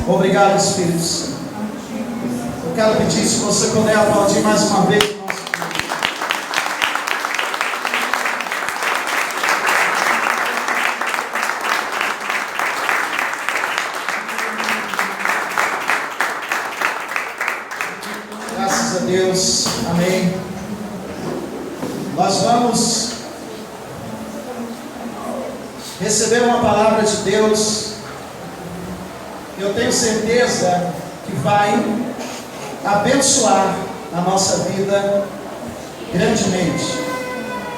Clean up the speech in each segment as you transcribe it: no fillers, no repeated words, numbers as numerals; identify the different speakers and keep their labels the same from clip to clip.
Speaker 1: Obrigado, Espírito Santo. Eu quero pedir, se você puder aplaudir mais uma vez o nosso Deus. Graças a Deus. Amém. Nós vamos receber uma palavra de Deus. Eu tenho certeza que vai abençoar a nossa vida grandemente.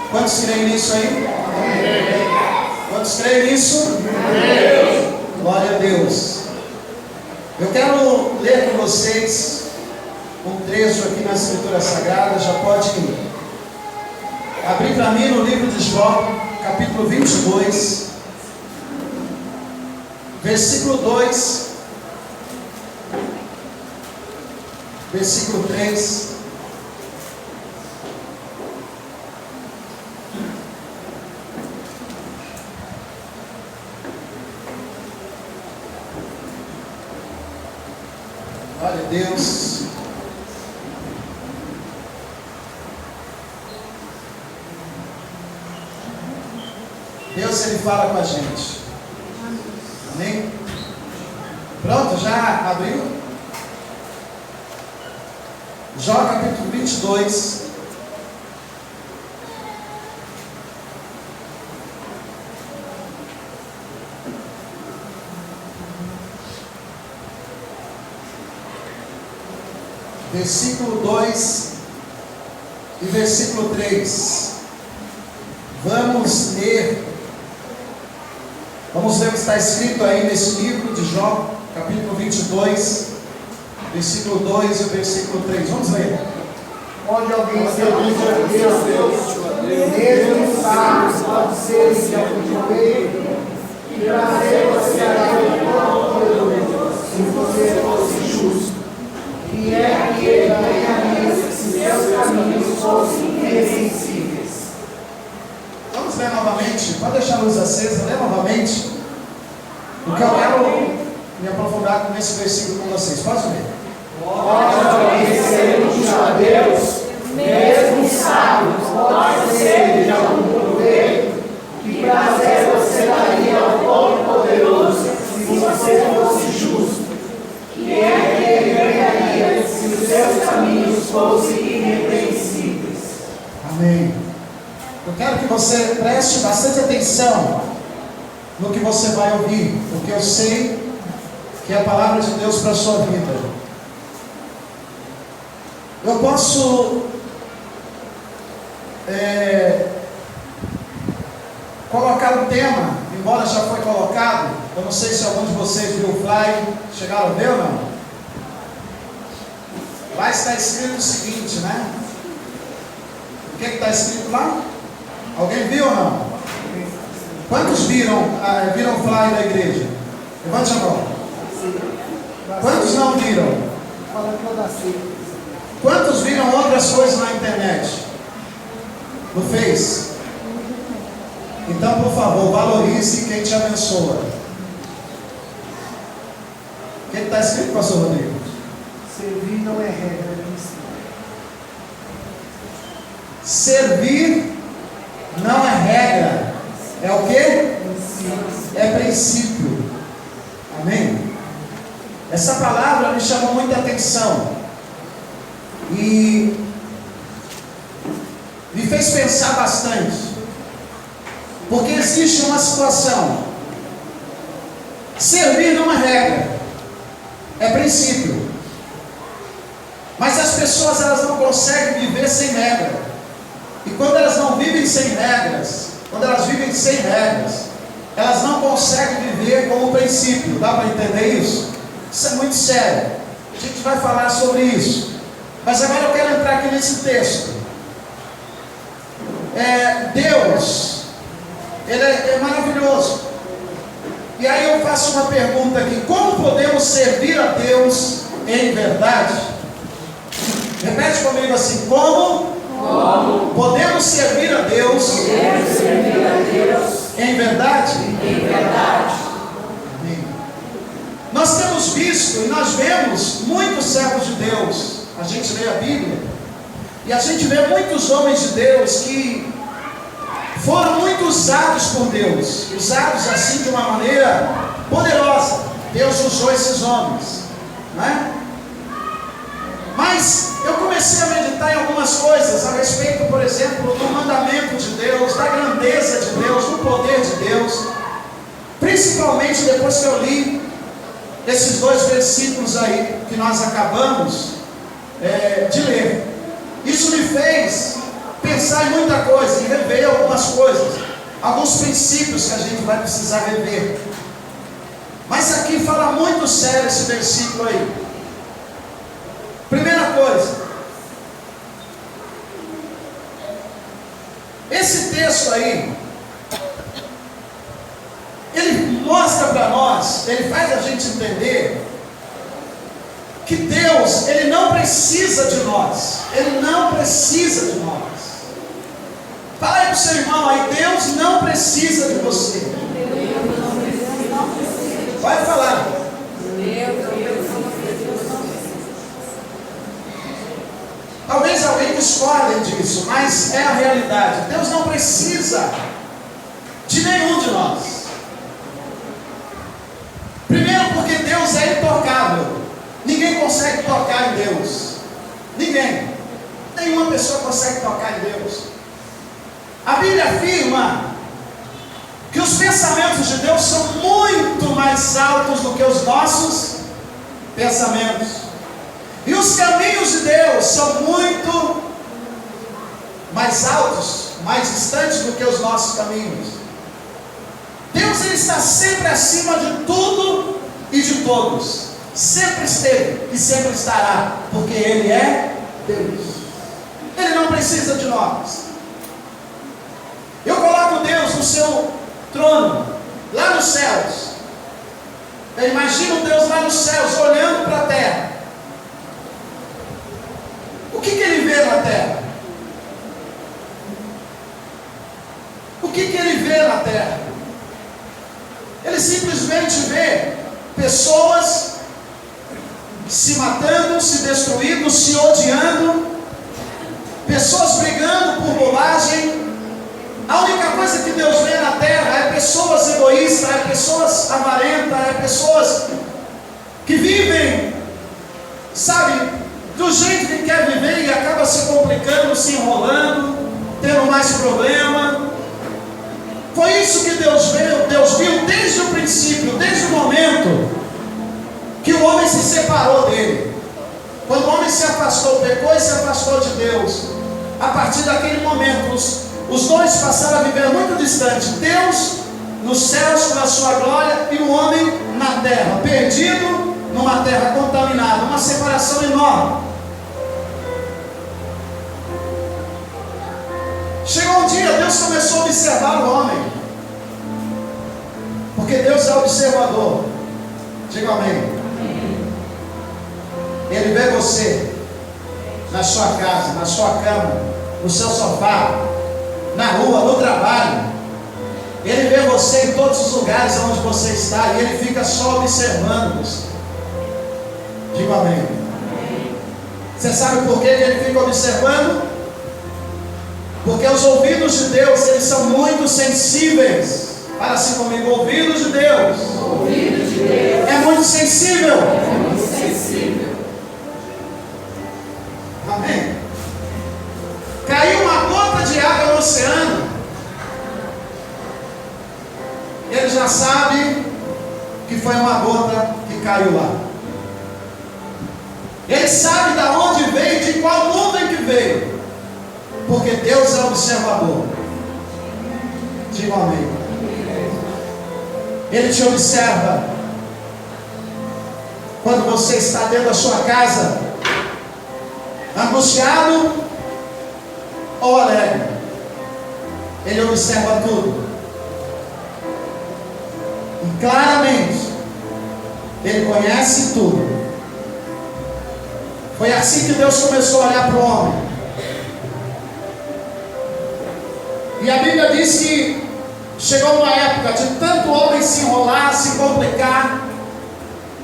Speaker 1: Quantos creem nisso aí? Quantos creem nisso? Glória a Deus. Eu quero ler com vocês um trecho aqui na Escritura Sagrada. Já pode abrir para mim no livro de Jó, capítulo 22, versículo 2, versículo 3. Glória a Deus. Deus, Ele fala com a gente. Amém? Pronto, já abriu? Jó capítulo 22. Versículo 2 e versículo 3. Vamos ler o que está escrito aí nesse livro de Jó, capítulo 22, versículo 2 e o versículo 3. Vamos ler.
Speaker 2: Onde alguém seduz a Deus, mesmo sábios pode ser se autodever, e prazer você haria todo-poderoso, se você fosse justo. E é que ele ganharia se seus caminhos fossem irrepreensíveis.
Speaker 1: Vamos ler novamente. Pode deixar a luz acesa, lê novamente. Porque eu quero me aprofundar nesse versículo com vocês. Pode ler.
Speaker 2: Onde alguém seduz a Deus, mesmo sábios pode ser de algum proveito, que prazer você daria ao Todo-Poderoso, se você fosse justo. E é que ele ganharia se os seus caminhos fossem irrepreensíveis.
Speaker 1: Amém. Eu quero que você preste bastante atenção no que você vai ouvir, porque eu sei que é a palavra de Deus para a sua vida. Eu posso colocar um tema, embora já foi colocado. Eu não sei se algum de vocês viu o flyer, chegaram a ver ou não? Lá está escrito o seguinte, né? O que está escrito lá? Alguém viu ou não? Quantos viram o flyer da igreja? Levante a mão. Quantos não viram? Quantos viram outras coisas na internet? No Face? Então, por favor, valorize quem te abençoa. O que está escrito, pastor Rodrigo?
Speaker 2: Servir não é regra, é princípio.
Speaker 1: Servir não é regra. É o quê? É princípio. Amém? Essa palavra me chamou muita atenção e me fez pensar bastante, porque existe uma situação. Servir não é regra, é princípio. Mas as pessoas, elas não conseguem viver sem regra. E quando elas não vivem sem regras, quando elas vivem sem regras, elas não conseguem viver com o princípio. Dá para entender isso? Isso é muito sério. A gente vai falar sobre isso. Mas agora eu quero entrar aqui nesse texto. Deus, Ele é maravilhoso. E aí eu faço uma pergunta aqui: como podemos servir a Deus em verdade? Repete comigo assim: como podemos servir a Deus em verdade?
Speaker 2: Em verdade.
Speaker 1: Amém. Nós temos visto a gente lê a Bíblia, e a gente vê muitos homens de Deus que foram muito usados por Deus, usados assim de uma maneira poderosa. Deus usou esses homens, né? Mas eu comecei a meditar em algumas coisas a respeito, por exemplo, do mandamento de Deus, da grandeza de Deus, do poder de Deus, principalmente depois que eu li esses 2 versículos aí que nós acabamos de ler. Isso me fez pensar em muita coisa e rever algumas coisas, alguns princípios que a gente vai precisar rever. Mas aqui fala muito sério esse versículo aí. Primeira coisa, esse texto aí, ele mostra para nós, ele faz a gente entender que Deus, Ele não precisa de nós. Ele não precisa de nós. Fala aí para o seu irmão aí, Deus não precisa de você. Vai falar. Talvez alguém discorde disso, mas é a realidade. Deus não precisa de nenhum de nós. Primeiro porque Deus é intocável. Ninguém consegue tocar em Deus. Ninguém. Nenhuma pessoa consegue tocar em Deus. A Bíblia afirma que os pensamentos de Deus são muito mais altos do que os nossos pensamentos. E os caminhos de Deus são muito mais altos, mais distantes do que os nossos caminhos. Deus, Ele está sempre acima de tudo e de todos. Sempre esteve e sempre estará, porque Ele é Deus. Ele não precisa de nós. Eu coloco Deus no seu trono, lá nos céus. Eu imagino Deus lá nos céus, olhando para a terra. O que Ele vê na terra? O que Ele vê na terra? Ele simplesmente vê pessoas se matando, se destruindo, se odiando, pessoas brigando por bobagem. A única coisa que Deus vê na terra é pessoas egoístas, é pessoas avarentas, é pessoas que vivem, sabe, do jeito que quer viver e acaba se complicando, se enrolando, tendo mais problema. Foi isso que Deus viu desde o princípio, desde o momento que o homem se separou dele. Quando o homem se afastou, pecou e se afastou de Deus, a partir daquele momento os dois passaram a viver muito distante. Deus nos céus com a sua glória e o homem na terra, perdido numa terra contaminada, uma separação enorme. Chegou um dia, Deus começou a observar o homem, porque Deus é observador. Diga amém. Ele vê você na sua casa, na sua cama, no seu sofá, na rua, no trabalho. Ele vê você em todos os lugares onde você está, e Ele fica só observando você. Diga amém. Você sabe por que Ele fica observando? Porque os ouvidos de Deus, eles são muito sensíveis. Fala assim comigo, ouvidos de Deus.
Speaker 2: Ouvidos de Deus.
Speaker 1: É muito sensível.
Speaker 2: É muito sensível.
Speaker 1: Amém. Caiu uma gota de água no oceano, ele já sabe que foi uma gota que caiu lá. Ele sabe de onde veio e de qual nuvem que veio, porque Deus é observador. Diga amém. Ele te observa quando você está dentro da sua casa, angustiado ou alegre. Ele observa tudo. E claramente Ele conhece tudo. Foi assim que Deus começou a olhar para o homem. E a Bíblia diz que chegou uma época de tanto homem se enrolar, se complicar,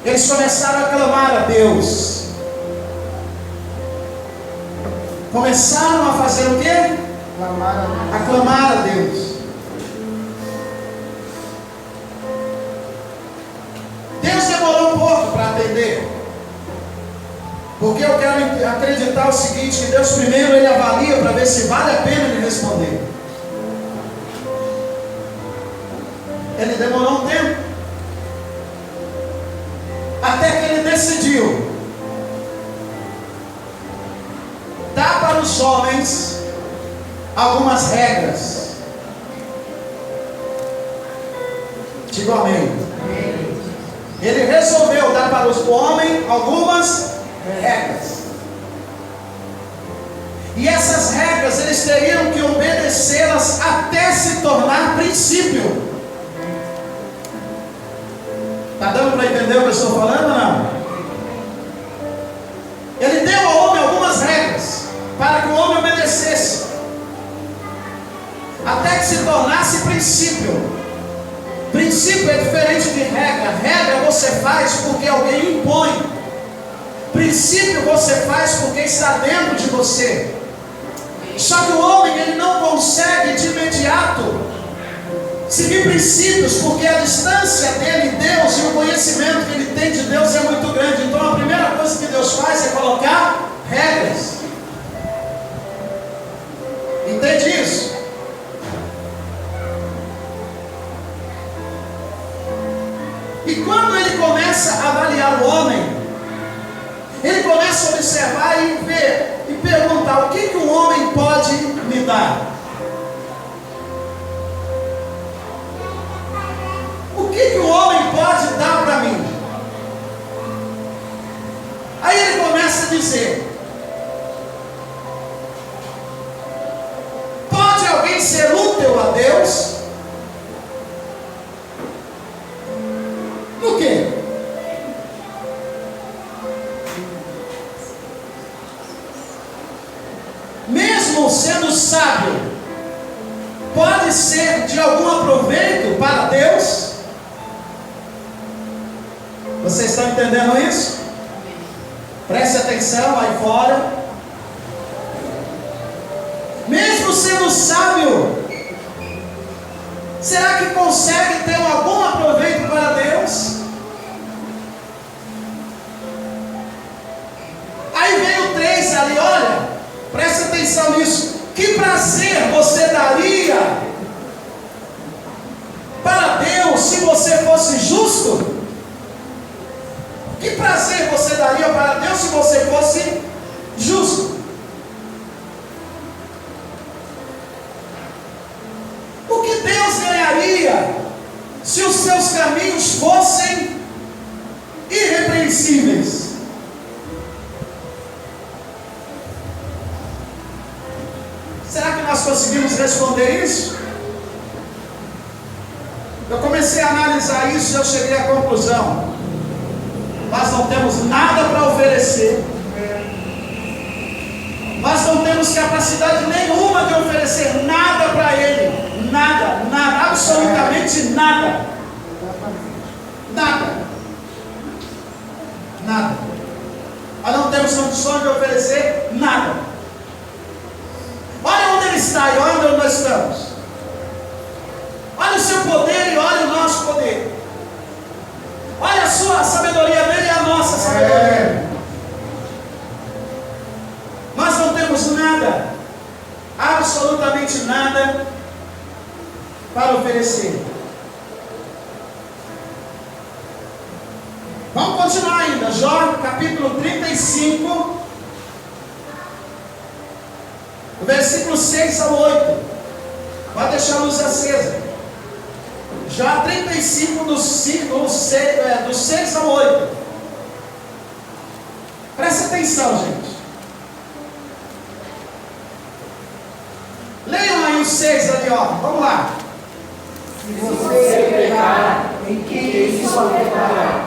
Speaker 1: eles começaram a clamar a Deus. começaram a fazer o quê? A clamar a Deus. Deus demorou um pouco para atender. Porque eu quero acreditar o seguinte, que Deus primeiro Ele avalia para ver se vale a pena Ele responder. Ele demorou um tempo, até que Ele decidiu dar para os homens algumas regras. Digo amém. Ele resolveu dar para os homens algumas regras. E essas regras eles teriam que obedecê-las até se tornar princípio. Está dando para entender o que eu estou falando ou não? Ele deu ao homem algumas regras para que o homem obedecesse, até que se tornasse princípio. Princípio é diferente de regra. Regra você faz porque alguém impõe. Princípio você faz porque está dentro de você. Só que o homem ele não consegue de imediato seguir princípios, porque a distância dele e Deus e o conhecimento que ele tem de Deus é muito grande. Então a primeira coisa que Deus faz é colocar regras. Entende isso? E quando ele começa a avaliar o homem, ele começa a observar e ver e perguntar: o que o homem pode me dar? O que o homem pode dar para mim? Aí ele começa a dizer: pode alguém ser útil a Deus? No quê? Mesmo sendo sábio, pode ser de algum aproveito para Deus? Vocês estão entendendo isso? Preste atenção aí fora. Mesmo sendo sábio, será que consegue ter algum aproveito para Deus? Aí vem o 3 ali, olha, preste atenção nisso. Que prazer você daria para Deus se você fosse justo? Que prazer você daria para Deus se você fosse justo? O que Deus ganharia se os seus caminhos fossem irrepreensíveis? Será que nós conseguimos responder isso? Eu comecei a analisar isso e eu cheguei à conclusão: nós não temos nada para oferecer. Nós não temos capacidade nenhuma de oferecer nada para Ele. Nada, nada, absolutamente nada. Nada. Nada. Nós não temos condições de oferecer nada. Olha onde Ele está e olha onde nós estamos. Olha o seu poder e olha o nosso poder. Olha a sua sabedoria dele e a nossa sabedoria. Nós não temos nada, absolutamente nada, para oferecer. Vamos continuar ainda. Jó, capítulo 35, versículo 6 ao 8. Pode deixar a luz acesa. Jó 35, do 6 ao 8. Presta atenção, gente. Leiam aí os 6 ali, ó. Vamos lá.
Speaker 2: Se você pecar, em que isso afetará?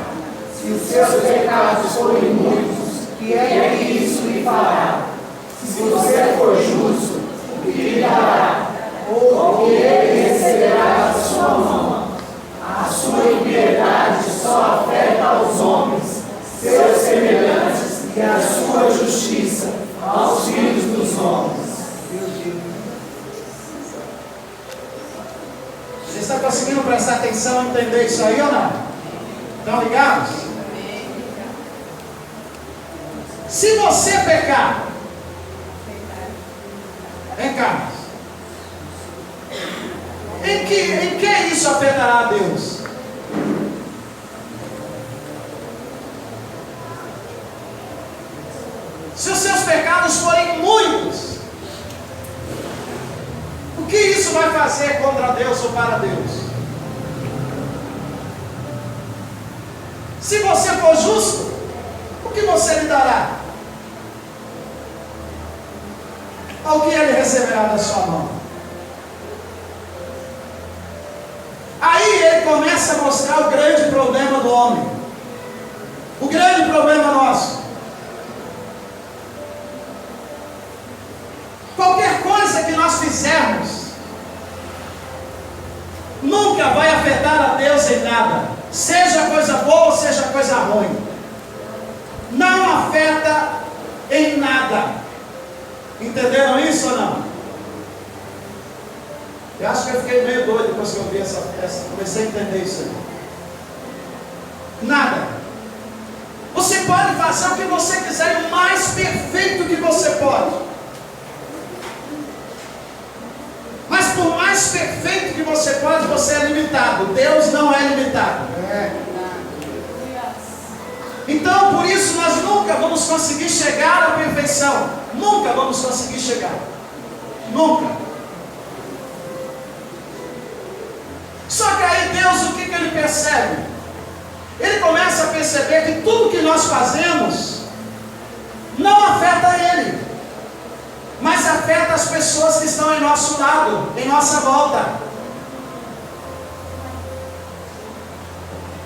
Speaker 2: Se os seus pecados forem muitos, que é que isso lhe fará? Se você for justo, o que lhe dará? Ou o que ele receberá da sua mão? A sua impiedade só afeta aos homens, seus semelhantes, e a sua justiça aos filhos dos
Speaker 1: Vocês estão conseguindo prestar atenção e entender isso aí ou não? Estão ligados? Se você pecar, vem cá, em que isso afetará a Deus? Se os seus pecados forem muitos, o que isso vai fazer contra Deus ou para Deus? Se você for justo, o que você lhe dará? Ao que ele receberá da sua mão? Aí ele começa a mostrar o grande problema do homem, o grande problema nosso. Qualquer coisa que nós fizermos nunca vai afetar a Deus em nada, seja coisa boa ou seja coisa ruim. Não afeta em nada. Entenderam isso ou não? Eu acho que eu fiquei meio doido depois que eu vi comecei a entender isso aí. Nada. Você pode fazer o que você quiser, o mais perfeito que você pode. Mas por mais perfeito que você pode, você é limitado. Deus não é limitado. Então, por isso, nós nunca vamos conseguir chegar à perfeição. Nunca vamos conseguir chegar. Nunca. Só que aí Deus, o que ele percebe? Ele começa a perceber que tudo que nós fazemos não afeta ele, mas afeta as pessoas que estão em nosso lado, em nossa volta.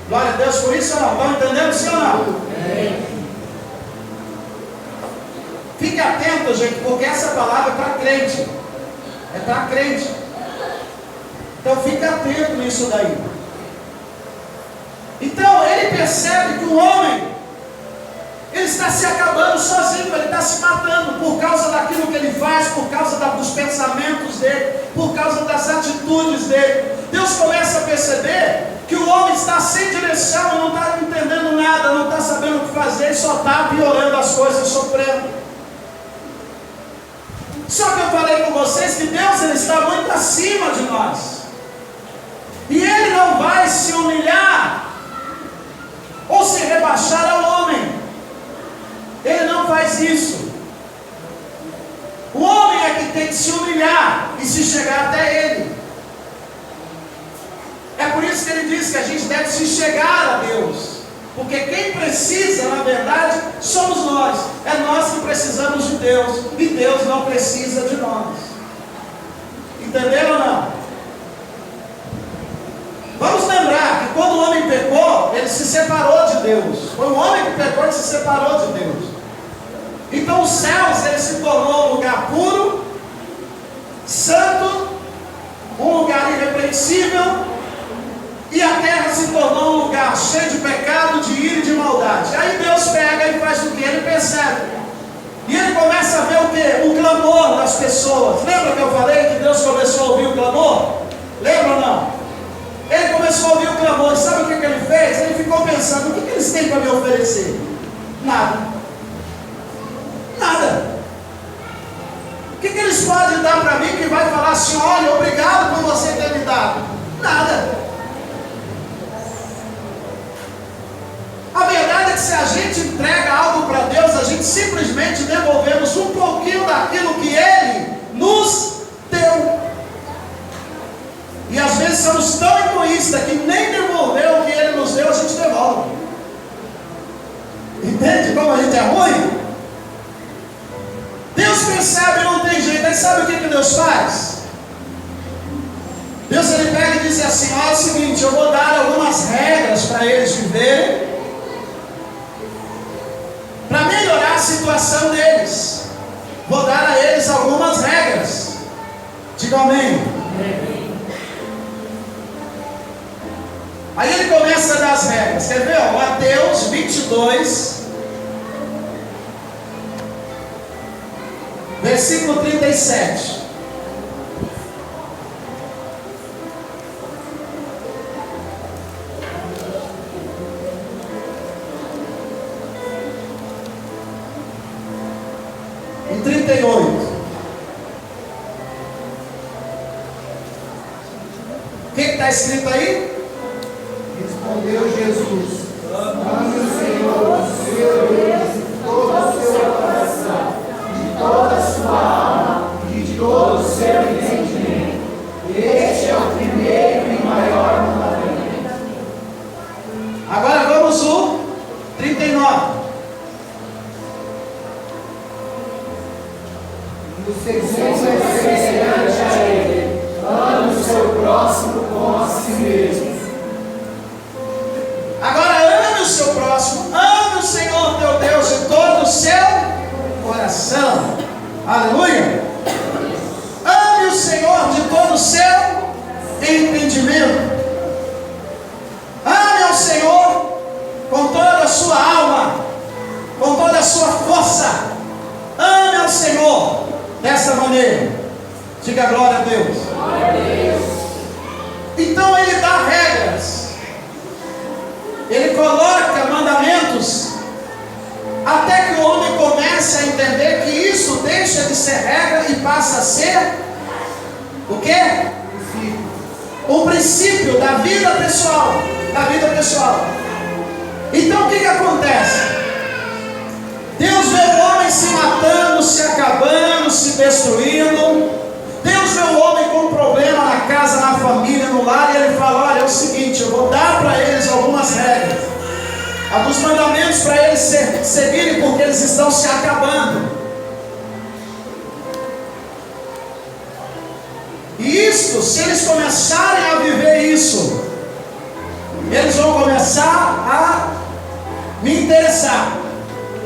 Speaker 1: Glória a Deus por isso ou não? Estão entendendo sim ou não? Fique atento, gente, porque essa palavra é para crente. É para crente. Então fique atento nisso daí. Então ele percebe que o homem, ele está se acabando sozinho, ele está se matando por causa daquilo que ele faz, por causa dos pensamentos dele, por causa das atitudes dele. Deus começa a perceber que o homem está sem direção, não está entendendo nada, não está sabendo o que fazer, só está piorando as coisas, sofrendo. Só que eu falei com vocês que Deus ele está muito acima de nós, e Ele não vai se humilhar ou se rebaixar ao homem. Ele não faz isso. O homem é que tem que se humilhar e se chegar até Ele. É por isso que ele diz que a gente deve se chegar a Deus, porque quem precisa, na verdade, somos nós. É nós que precisamos de Deus, e Deus não precisa de nós. Entenderam ou não? Vamos lembrar que quando o homem pecou, ele se separou de Deus. Foi o homem que pecou, ele se separou de Deus. Então os céus, ele se tornou um lugar puro, santo, um lugar irrepreensível, e a terra se tornou um lugar cheio de pecado, de ira e de maldade. Aí Deus pega e faz o que? Ele percebe. E ele começa a ver o que? O clamor das pessoas. Lembra que eu falei que Deus começou a ouvir o clamor? Lembra ou não? Ele começou a ouvir o clamor. E sabe o que ele fez? Ele ficou pensando, o que eles têm para me oferecer? Nada. Nada. O que eles podem dar para mim que vai falar assim, olha, obrigado por você ter me dado? Nada. A verdade é que se a gente entrega algo para Deus, a gente simplesmente devolvemos um pouquinho daquilo que Ele nos deu. E às vezes somos tão egoístas que nem devolver o que Ele nos deu, a gente devolve. Entende como a gente é ruim? Deus percebe, não tem jeito. Aí sabe o que Deus faz? Deus ele pega e diz assim, olha, é o seguinte, eu vou dar algumas regras para eles viverem, para melhorar a situação deles. Vou dar a eles algumas regras. Diga amém. Aí ele começa a dar as regras. Quer ver? Mateus 22, versículo 37. 38. O que está escrito aí?
Speaker 2: Respondeu Jesus: ame o Senhor, o seu Deus, de todo o seu coração, de toda a sua alma e de todo o seu entendimento. Este é o primeiro e maior mandamento.
Speaker 1: Agora vamos o 39.
Speaker 2: E o segundo é semelhante a ele: ame o seu próximo como a si mesmo.
Speaker 1: Agora ame o seu próximo, ame o Senhor teu Deus de todo o seu coração. Aleluia! Ame o Senhor de todo o seu entendimento. Ame ao Senhor com toda a sua alma, com toda a sua força. Ame ao Senhor dessa maneira. Diga glória a Deus.
Speaker 2: Glória a Deus.
Speaker 1: Então ele dá regras. Ele coloca mandamentos até que o homem comece a entender que isso deixa de ser regra e passa a ser o quê? O princípio da vida pessoal. Da vida pessoal. Então o que acontece? Deus vê o homem se matando, se acabando, se destruindo. Deus vê o homem com problema na casa, na família, no lar, e ele fala: olha, é o seguinte, eu vou dar para eles algumas regras, alguns mandamentos para eles seguirem, porque eles estão se acabando. E isto, se eles começarem a viver isso, eles vão começar a me interessar.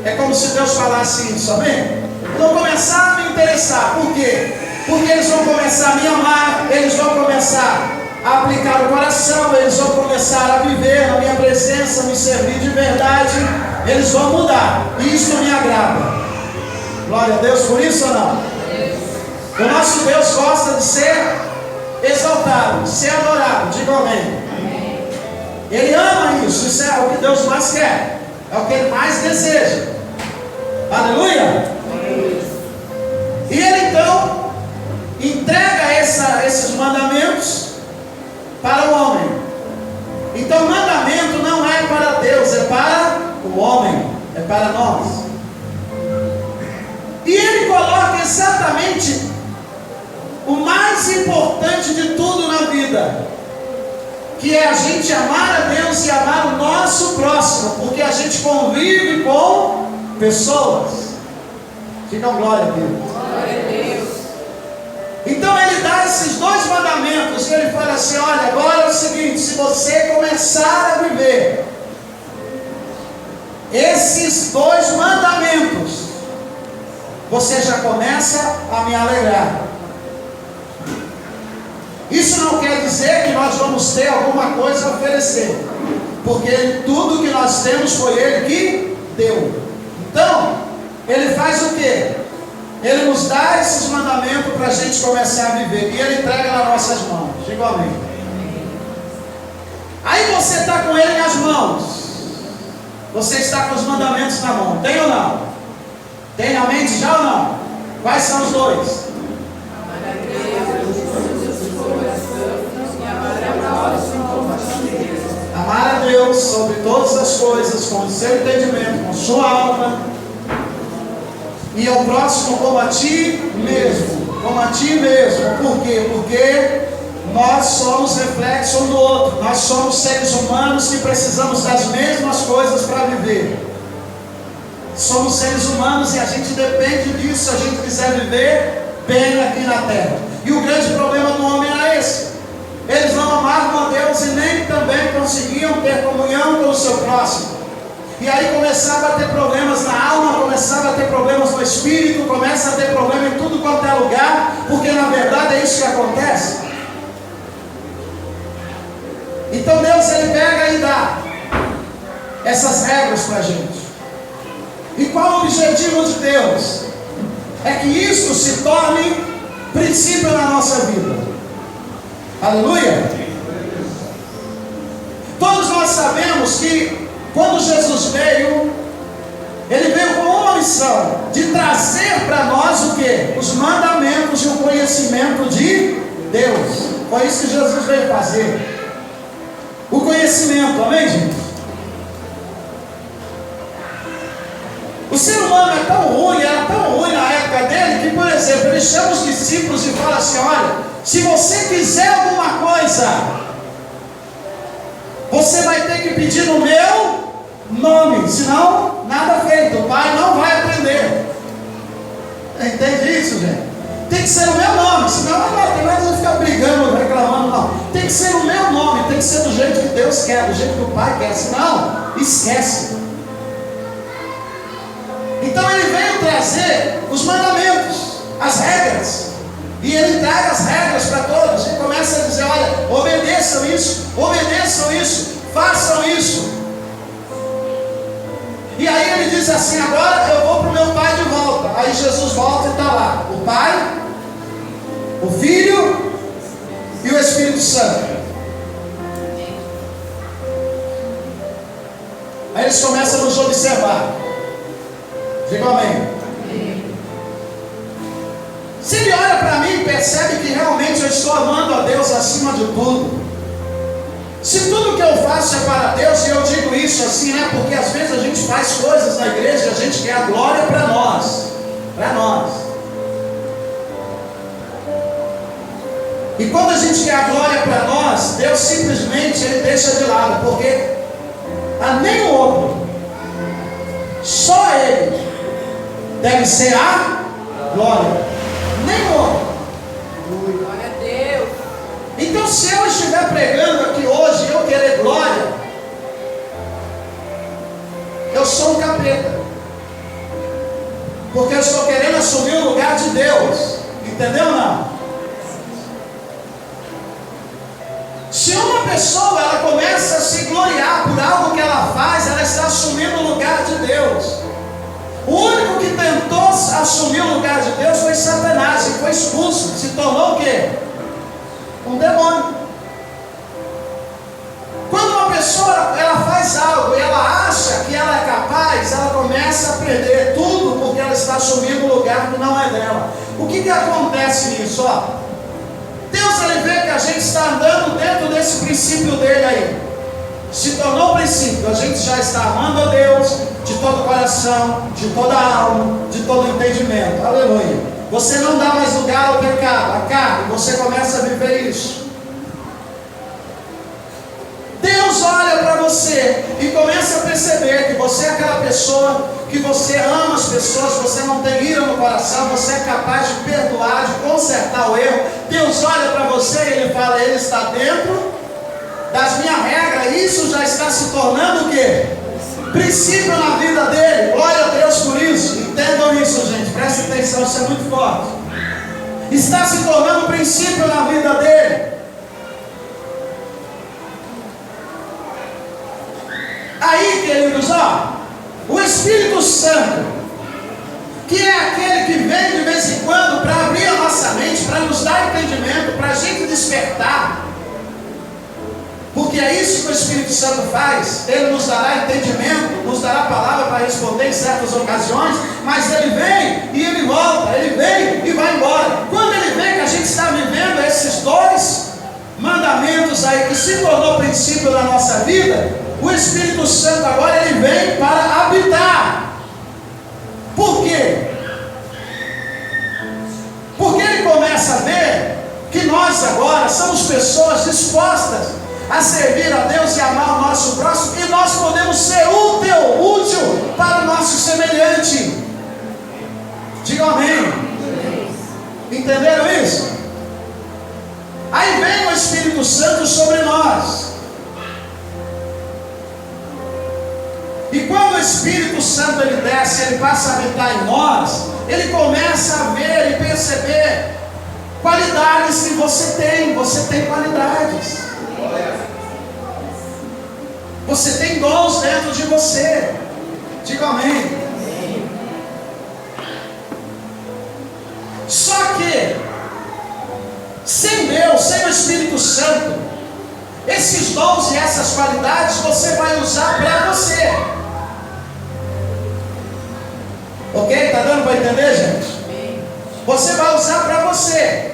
Speaker 1: É como se Deus falasse isso, amém? Vão começar a me interessar. Por quê? Porque eles vão começar a me amar, eles vão começar a aplicar o coração, eles vão começar a viver na minha presença, me servir de verdade, eles vão mudar, e isso me agrada. Glória a Deus por isso ou não? O nosso Deus gosta de ser exaltado, de ser adorado, diga amém. Ele ama isso, isso é o que Deus mais quer, é o que Ele mais deseja. Aleluia! E Ele então entrega esses mandamentos para o homem. Então mandamento não é para Deus, é para o homem, é para nós. E Ele coloca exatamente o mais importante de tudo na vida, que é a gente amar a Deus e amar o nosso próximo, porque a gente convive com pessoas. Digam glória a Deus.
Speaker 2: Glória a Deus.
Speaker 1: Então ele dá esses dois mandamentos, e ele fala assim: olha, agora é o seguinte, se você começar a viver esses dois mandamentos, você já começa a me alegrar. Isso não quer dizer que nós vamos ter alguma coisa a oferecer, porque tudo que nós temos foi Ele que deu. Então, Ele faz o quê? Ele nos dá esses mandamentos para a gente começar a viver, e Ele entrega nas nossas mãos. Diga amém. Aí você está com Ele nas mãos, você está com os mandamentos na mão, tem ou não? Tem na mente já ou não? Quais são os dois? Amar a Deus sobre todas as coisas, com o seu entendimento, com sua alma, e ao próximo como a ti mesmo. Como a ti mesmo. Por quê? Porque nós somos reflexo um do outro. Nós somos seres humanos que precisamos das mesmas coisas para viver. Somos seres humanos e a gente depende disso se a gente quiser viver bem aqui na terra. E o grande problema do homem era esse. Eles não amavam a Deus e nem também conseguiam ter comunhão com o seu próximo. E aí começava a ter problemas na alma, começava a ter problemas no espírito, começa a ter problema em tudo quanto é lugar, porque na verdade é isso que acontece. Então Deus, Ele pega e dá essas regras para a gente. E qual o objetivo de Deus? É que isso se torne princípio na nossa vida. Aleluia! Todos nós sabemos que quando Jesus veio, Ele veio com uma missão de trazer para nós o quê? Os mandamentos e o conhecimento de Deus. Foi isso que Jesus veio fazer. O conhecimento, amém, gente? O ser humano é tão ruim, era tão ruim na época dele, que, por exemplo, ele chama os discípulos e fala assim: olha, se você quiser alguma coisa, você vai ter que pedir no meu nome, senão nada feito. O Pai não vai aprender. Entende isso, gente? Tem que ser o meu nome, senão não tem mais de ficar brigando, reclamando, não. Tem que ser o meu nome, tem que ser do jeito que Deus quer, do jeito que o Pai quer, senão esquece. Então ele veio trazer os mandamentos, as regras, e ele traz as regras para todos, e começa a dizer: olha, obedeçam isso, façam isso. E aí ele diz assim: agora eu vou para o meu Pai de volta. Aí Jesus volta e está lá o Pai, o Filho e o Espírito Santo. Aí eles começam a nos observar. Diga amém. Se ele olha para mim e percebe que realmente eu estou amando a Deus acima de tudo, se tudo que eu faço é para Deus, e eu digo isso assim, né? Porque às vezes a gente faz coisas na igreja e a gente quer a glória para nós. Para nós. E quando a gente quer a glória para nós, Deus simplesmente ele deixa de lado, porque a nenhum outro, só Ele deve ser a glória. Nenhum outro.
Speaker 2: Glória a Deus.
Speaker 1: Então, se eu estiver pregando aqui hoje e eu querer glória, eu sou um capeta, porque eu estou querendo assumir o lugar de Deus. Entendeu ou não? Se uma pessoa ela começa a se gloriar por algo que ela faz, ela está assumindo o lugar de Deus. O único que tentou assumir o lugar de Deus foi Satanás, e foi expulso, se tornou o quê? Um demônio. Quando uma pessoa ela faz algo e ela acha que ela é capaz, ela começa a perder tudo, porque ela está assumindo um lugar que não é dela. O que acontece nisso? Deus ele vê que a gente está andando dentro desse princípio dele aí. Se tornou um princípio, a gente já está amando a Deus de todo o coração, de toda a alma, de todo o entendimento. Aleluia. Você não dá mais lugar ao pecado, à carne, você começa a viver isso. Deus olha para você e começa a perceber que você é aquela pessoa, que você ama as pessoas, você não tem ira no coração, você é capaz de perdoar, de consertar o erro. Deus olha para você e ele fala: ele está dentro das minhas regras. Isso já está se tornando o quê? Princípio na vida dele. Glória a Deus por isso. Entendam isso, gente, prestem atenção, isso é muito forte. Está se tornando princípio na vida dele. Aí, queridos, o Espírito Santo, que é aquele que vem de vez em quando para abrir a nossa mente, para nos dar entendimento, para a gente despertar, porque é isso que o Espírito Santo faz. Ele nos dará entendimento, nos dará palavra para responder em certas ocasiões, mas ele vem e ele volta, ele vem e vai embora. Quando ele vê que a gente está vivendo esses dois mandamentos aí, que se tornou princípio na nossa vida, o Espírito Santo agora ele vem para habitar. Por quê? Porque ele começa a ver que nós agora somos pessoas dispostas a servir a Deus e amar o nosso próximo, e nós podemos ser útil para o nosso semelhante. Diga amém. Entenderam isso? Aí vem o Espírito Santo sobre nós. E quando o Espírito Santo ele desce, ele passa a habitar em nós, ele começa a ver e perceber qualidades que você tem qualidades. Você tem dons dentro de você. Diga amém. Só que sem Deus, sem o Espírito Santo, esses dons e essas qualidades você vai usar para você. Ok? Está dando para entender, gente? Você vai usar para você.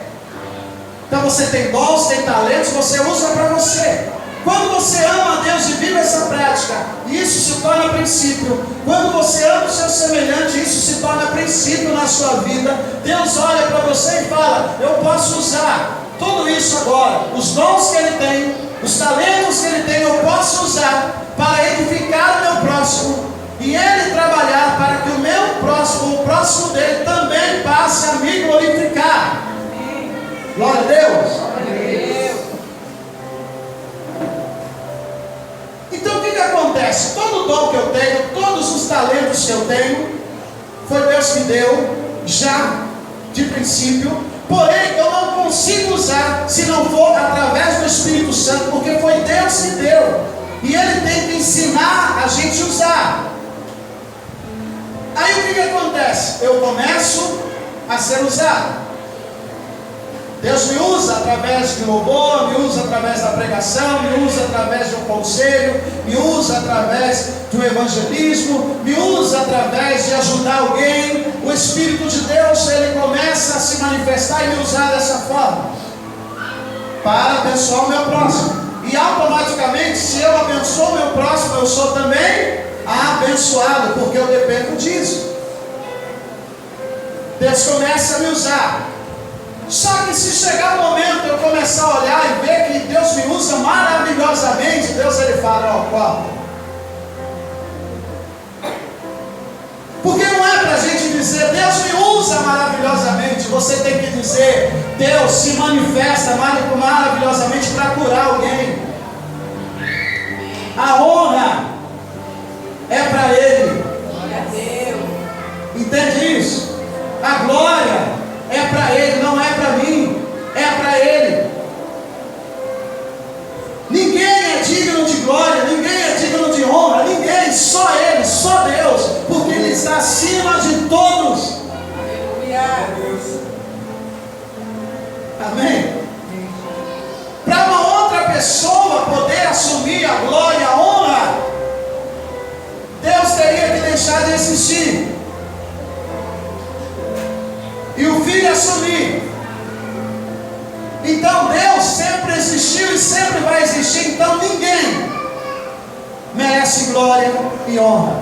Speaker 1: Então você tem dons, tem talentos, você usa para você. Quando você ama a Deus e vive essa prática, isso se torna princípio. Quando você ama o seu semelhante, isso se torna princípio na sua vida. Deus olha para você e fala: eu posso usar tudo isso agora, os dons que Ele tem, os talentos que Ele tem, eu posso usar para edificar o meu próximo e Ele trabalhar para que o meu próximo, o próximo dele também passe a me glorificar. Glória a Deus. Então o que acontece? Todo dom que eu tenho, todos os talentos que eu tenho, foi Deus que deu, já de princípio. Porém eu não consigo usar se não for através do Espírito Santo, porque foi Deus que deu, e Ele tem que ensinar a gente a usar. Aí o que acontece? Eu começo a ser usado. Deus me usa através de louvor, me usa através da pregação, me usa através de um conselho, me usa através do evangelismo, me usa através de ajudar alguém. O Espírito de Deus, Ele começa a se manifestar e me usar dessa forma para abençoar o meu próximo. E automaticamente, se eu abençoo o meu próximo, eu sou também abençoado, porque eu dependo disso. Deus começa a me usar. Só que se chegar o momento eu começar a olhar e ver que Deus me usa maravilhosamente, Deus Ele fala: ó, corta. Porque não é para a gente dizer Deus me usa maravilhosamente. Você tem que dizer Deus se manifesta maravilhosamente para curar alguém. A honra é para Ele.
Speaker 2: Glória a Deus.
Speaker 1: Entende isso? A glória é para Ele, não é para mim, é para Ele. Ninguém é digno de glória, ninguém é digno de honra, ninguém, só Ele, só Deus, porque Ele está acima de todos.
Speaker 2: Aleluia.
Speaker 1: Amém? Para uma outra pessoa poder assumir a glória, a honra, Deus teria que deixar de existir e o Filho assumir. Então Deus sempre existiu e sempre vai existir. Então ninguém merece glória e honra.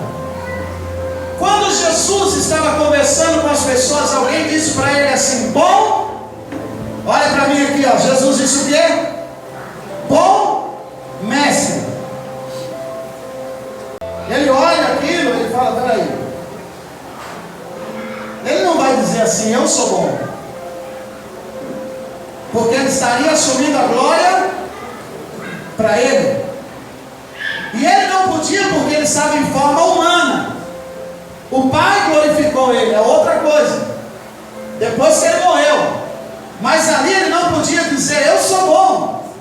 Speaker 1: Quando Jesus estava conversando com as pessoas, alguém disse para ele assim: bom, olha para mim aqui, ó. Jesus disse o quê? Bom mestre. Ele olha aquilo, ele fala: peraí, ele não vai dizer assim, eu sou bom, porque ele estaria assumindo a glória para ele, e ele não podia, porque ele estava em forma humana. O Pai glorificou ele, é outra coisa, depois que ele morreu, mas ali ele não podia dizer eu sou bom,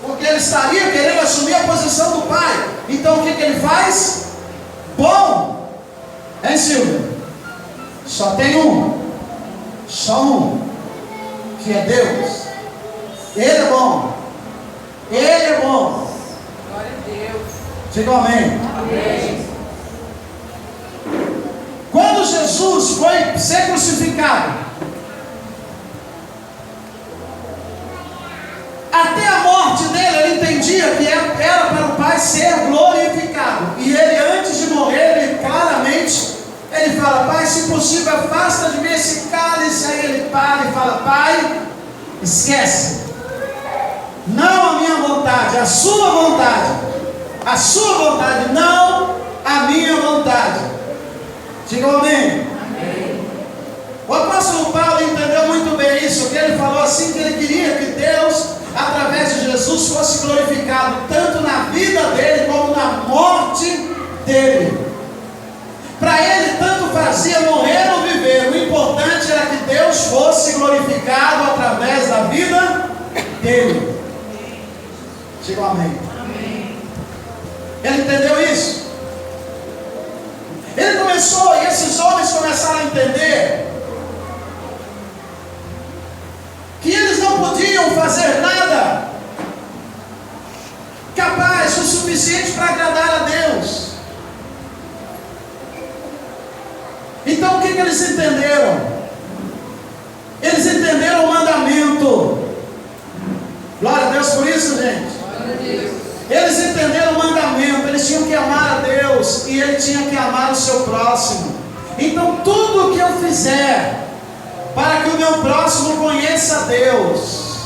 Speaker 1: porque ele estaria querendo assumir a posição do Pai. Então o que ele faz? Bom, hein, Silvia? Só tem um, só um, que é Deus. Ele é bom, Ele é bom.
Speaker 2: Glória a Deus.
Speaker 1: Diga amém.
Speaker 2: Amém.
Speaker 1: Quando Jesus foi ser crucificado, até a morte dele, ele entendia que era para o Pai ser glorificado. E ele, antes de morrer, ele claramente, ele fala: Pai, se possível, afasta de mim esse cálice. Aí ele para e fala: Pai, esquece, não a minha vontade, a sua vontade, a sua vontade, não a minha vontade. Diga amém.
Speaker 2: Amém.
Speaker 1: O apóstolo Paulo entendeu muito bem isso, que ele falou assim, que ele queria que Deus, através de Jesus, fosse glorificado tanto na vida dele como na morte dele. Para ele tanto fazia morrer ou viver, o importante era que Deus fosse glorificado através da vida dele. Diga amém.
Speaker 2: Amém.
Speaker 1: Ele entendeu isso? Ele começou, e esses homens começaram a entender que eles não podiam fazer nada capaz o suficiente para agradar a Deus. Então que eles entenderam? Eles entenderam o mandamento. Glória a Deus por isso, gente. Eles entenderam o mandamento. Eles tinham que amar a Deus e ele tinha que amar o seu próximo. Então tudo o que eu fizer para que o meu próximo conheça a Deus,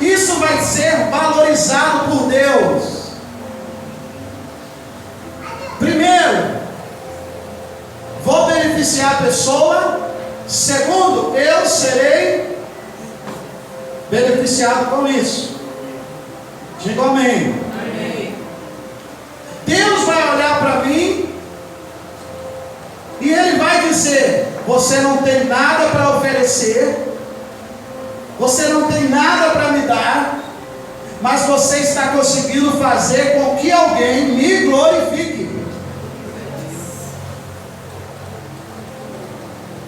Speaker 1: isso vai ser valorizado por Deus. Primeiro, vou beneficiar a pessoa. Segundo, eu serei beneficiado com isso. Diga amém. Amém. Deus vai olhar para mim e Ele vai dizer: você não tem nada para oferecer, você não tem nada para me dar, mas você está conseguindo fazer com que alguém me glorifique.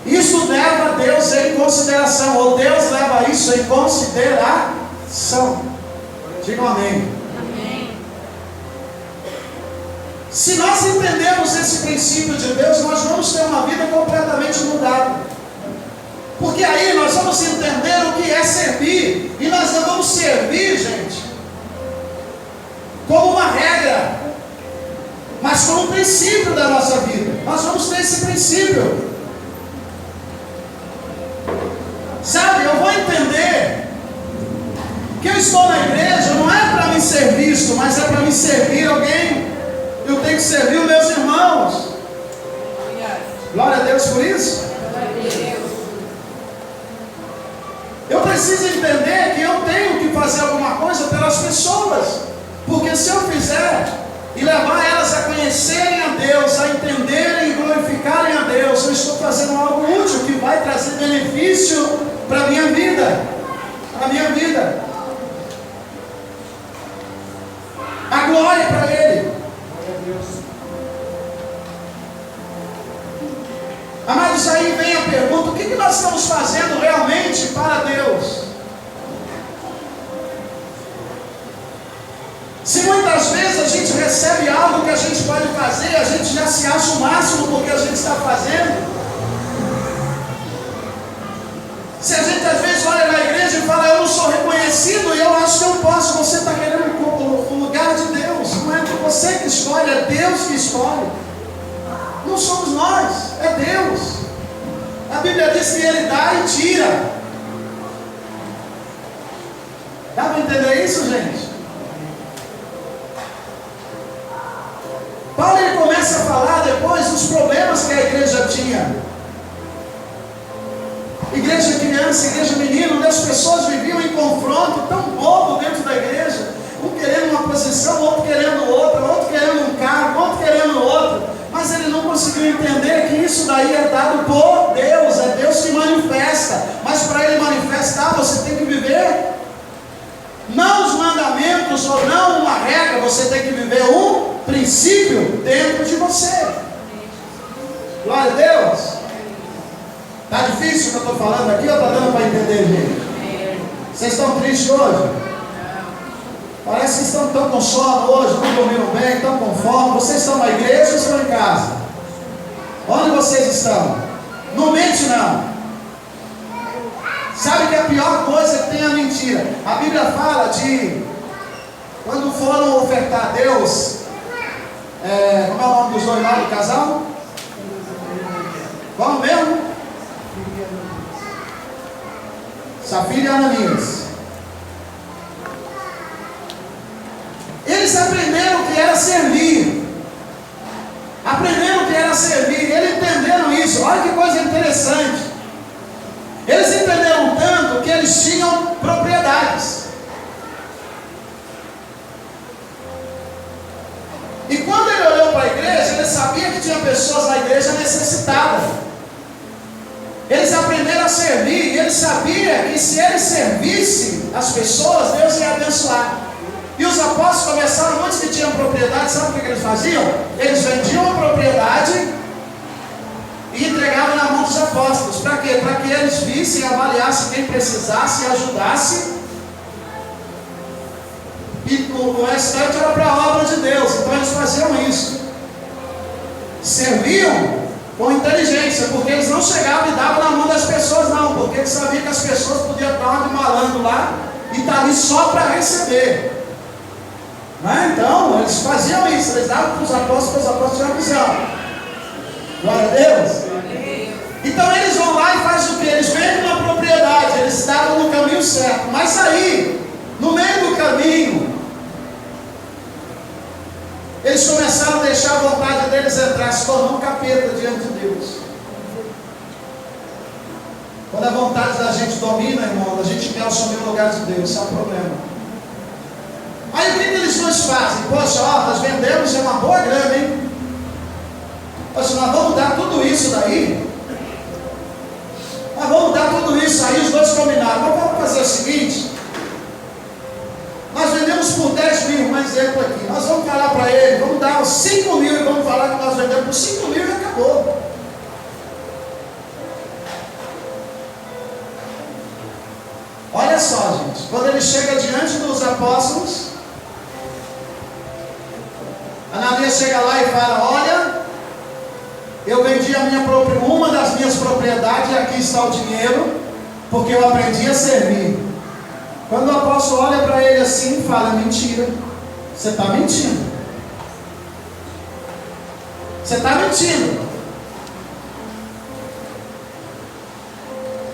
Speaker 1: Isso leva Deus em consideração, ou Deus leva isso em consideração. Diga amém. Amém. Se nós entendemos esse princípio de Deus, nós vamos ter uma vida completamente mudada. Porque aí nós vamos entender o que é servir. E nós não vamos servir, gente, como uma regra, mas como um princípio da nossa vida. Nós vamos ter esse princípio. Sabe, eu vou entender que eu estou na igreja não é para me ser visto, mas é para me servir alguém. Eu tenho que servir os meus irmãos. Glória a Deus por isso. Eu preciso entender que eu tenho que fazer alguma coisa pelas pessoas, porque se eu fizer e levar elas a conhecerem a Deus, a entenderem e glorificarem a Deus, eu estou fazendo algo útil que vai trazer benefício para a minha vida, para a minha vida. A glória para Ele. Amados, aí vem a pergunta: o que nós estamos fazendo realmente para Deus? Se muitas vezes a gente recebe algo que a gente pode fazer, a gente já se acha o máximo porque a gente está fazendo. Se a gente às vezes olha na igreja e fala: eu não sou reconhecido e eu acho que eu posso. Você está querendo o lugar de Deus. Não é você que escolhe, é Deus que escolhe. Não somos nós, é Deus. A Bíblia diz que Ele dá e tira. Dá para entender isso, gente? Paulo ele começa a falar depois dos problemas que a igreja tinha. Igreja criança, igreja menino, onde as pessoas viviam em confronto tão bobo dentro da igreja, um querendo uma posição, outro querendo outra, outro querendo um cargo, outro querendo outro, mas ele não conseguiu entender que isso daí é dado por Deus, é Deus que manifesta, mas para Ele manifestar você tem que viver não os mandamentos ou não uma regra, você tem que viver um princípio dentro de você. Glória a Deus. Está difícil o que eu estou falando aqui ou está dando para entender, gente? Vocês estão tristes hoje? Parece que estão com sono hoje, não dormiram bem, estão com fome. Vocês estão na igreja ou estão em casa? Onde vocês estão? Não mente não. Sabe que a pior coisa é que tem a mentira. A Bíblia fala de quando foram ofertar a Deus, como é o nome dos dois lá do casal? Qual mesmo? Safira e Ananias. Eles aprenderam o que era servir. Aprenderam o que era servir. Eles entenderam isso. Olha que coisa interessante. Eles entenderam tanto que eles tinham propriedades. E quando ele olhou para a igreja, ele sabia que tinha pessoas na igreja necessitadas. Eles aprenderam a servir, e ele sabia que se ele servisse as pessoas, Deus ia abençoar. E os apóstolos começaram, muitos que tinham propriedade, sabe o que eles faziam? Eles vendiam a propriedade e entregavam na mão dos apóstolos. Para quê? Para que eles vissem e avaliassem quem precisasse e ajudasse. E o restante era para a obra de Deus. Então eles faziam isso. Serviam com inteligência, porque eles não chegavam e davam na mão das pessoas, não, porque eles sabiam que as pessoas podiam estar de malandro lá e estar ali só para receber. Mas então, eles faziam isso, eles davam para os apóstolos tinham visão. Glória a Deus. Então eles vão lá e fazem o que? Eles vendem uma propriedade, eles estavam no caminho certo, mas aí, no meio do caminho, eles começaram a deixar a vontade deles entrar, se tornou um capeta diante de Deus. Quando a vontade da gente domina, irmão, a gente quer assumir o lugar de Deus, esse é o problema. Aí o que eles nos fazem? Poxa, ó, nós vendemos, é uma boa grana, hein? Poxa, nós vamos dar tudo isso daí? Nós vamos dar tudo isso aí, os dois combinaram. Mas vamos fazer o seguinte: nós vendemos por 10 mil, um exemplo aqui. Nós vamos falar para ele, vamos dar 5 mil e vamos falar que nós vendemos por 5 mil e acabou. Olha só, gente, quando ele chega diante dos apóstolos, Ananias chega lá e fala: olha, eu vendi uma das minhas propriedades e aqui está o dinheiro, porque eu aprendi a servir. Quando o apóstolo olha para ele assim e fala: mentira, você está mentindo. Você está mentindo.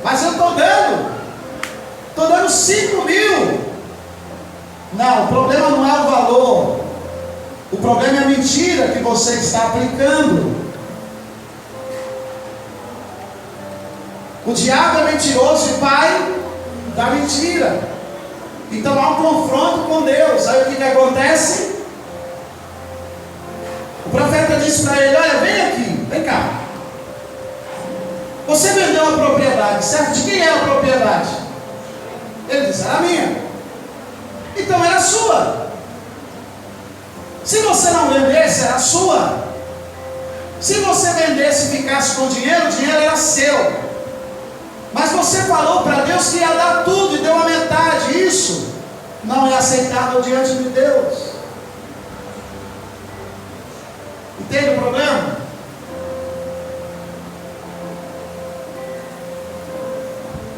Speaker 1: Mas eu estou dando 5 mil. Não, o problema não é o valor, o problema é a mentira que você está aplicando. O diabo é mentiroso e pai da mentira. Então há um confronto com Deus. Aí o que acontece? O profeta disse para ele: olha, vem aqui, vem cá. Você vendeu uma propriedade, certo? De quem é a propriedade? Ele disse: era minha. Então era sua. Se você não vendesse, era sua. Se você vendesse e ficasse com o dinheiro era seu. Mas você falou para Deus que ia dar tudo e deu a metade. Isso não é aceitável diante de Deus. Entende o problema?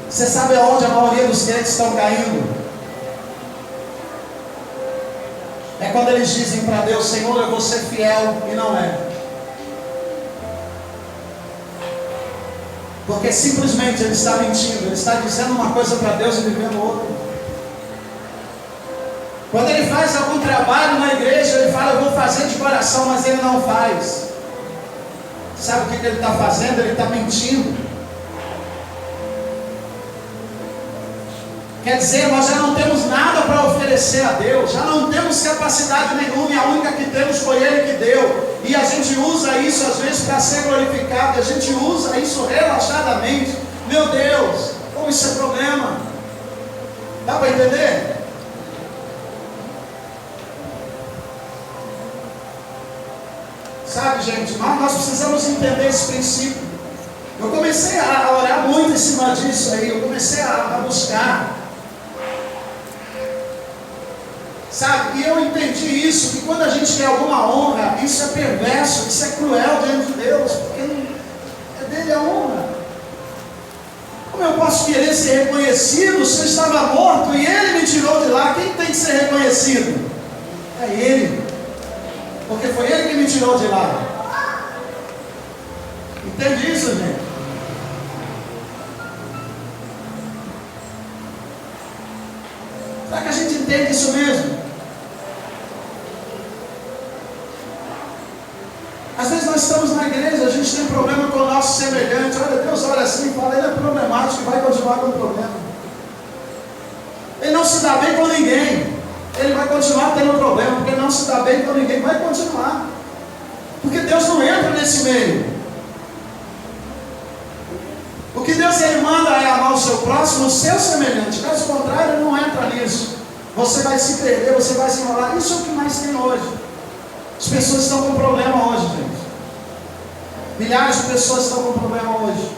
Speaker 1: Você sabe aonde a maioria dos crentes estão caindo? É quando eles dizem para Deus: Senhor, eu vou ser fiel, e não é. Porque simplesmente ele está mentindo, ele está dizendo uma coisa para Deus e vivendo outra. Quando ele faz algum trabalho na igreja, ele fala: eu vou fazer de coração, mas ele não faz. Sabe o que ele está fazendo? Ele está mentindo. Quer dizer, nós já não temos nada para oferecer a Deus, já não temos capacidade nenhuma, e a única que temos foi Ele que deu. E a gente usa isso às vezes para ser glorificado, e a gente usa isso relaxadamente. Meu Deus, como isso é problema? Dá para entender? Sabe, gente, nós precisamos entender esse princípio. Eu comecei a orar muito em cima disso aí, eu comecei a buscar. Sabe, e eu entendi isso, que quando a gente quer alguma honra, isso é perverso, isso é cruel diante de Deus, porque é dele a honra. Como eu posso querer ser reconhecido se eu estava morto e Ele me tirou de lá? Quem tem que ser reconhecido? É Ele, porque foi Ele que me tirou de lá. Entende isso, gente? Será que a gente entende isso mesmo? Às vezes nós estamos na igreja, a gente tem problema com o nosso semelhante. Olha, Deus olha assim e fala: ele é problemático e vai continuar com o problema. Ele não se dá bem com ninguém, ele vai continuar tendo problema, porque ele não se dá bem com ninguém, vai continuar. Porque Deus não entra nesse meio. O que Deus ele manda é amar o seu próximo, o seu semelhante. Caso contrário, ele não entra nisso. Você vai se perder, você vai se enrolar. Isso é o que mais tem hoje. As pessoas estão com problema hoje, gente. Milhares de pessoas estão com problema hoje.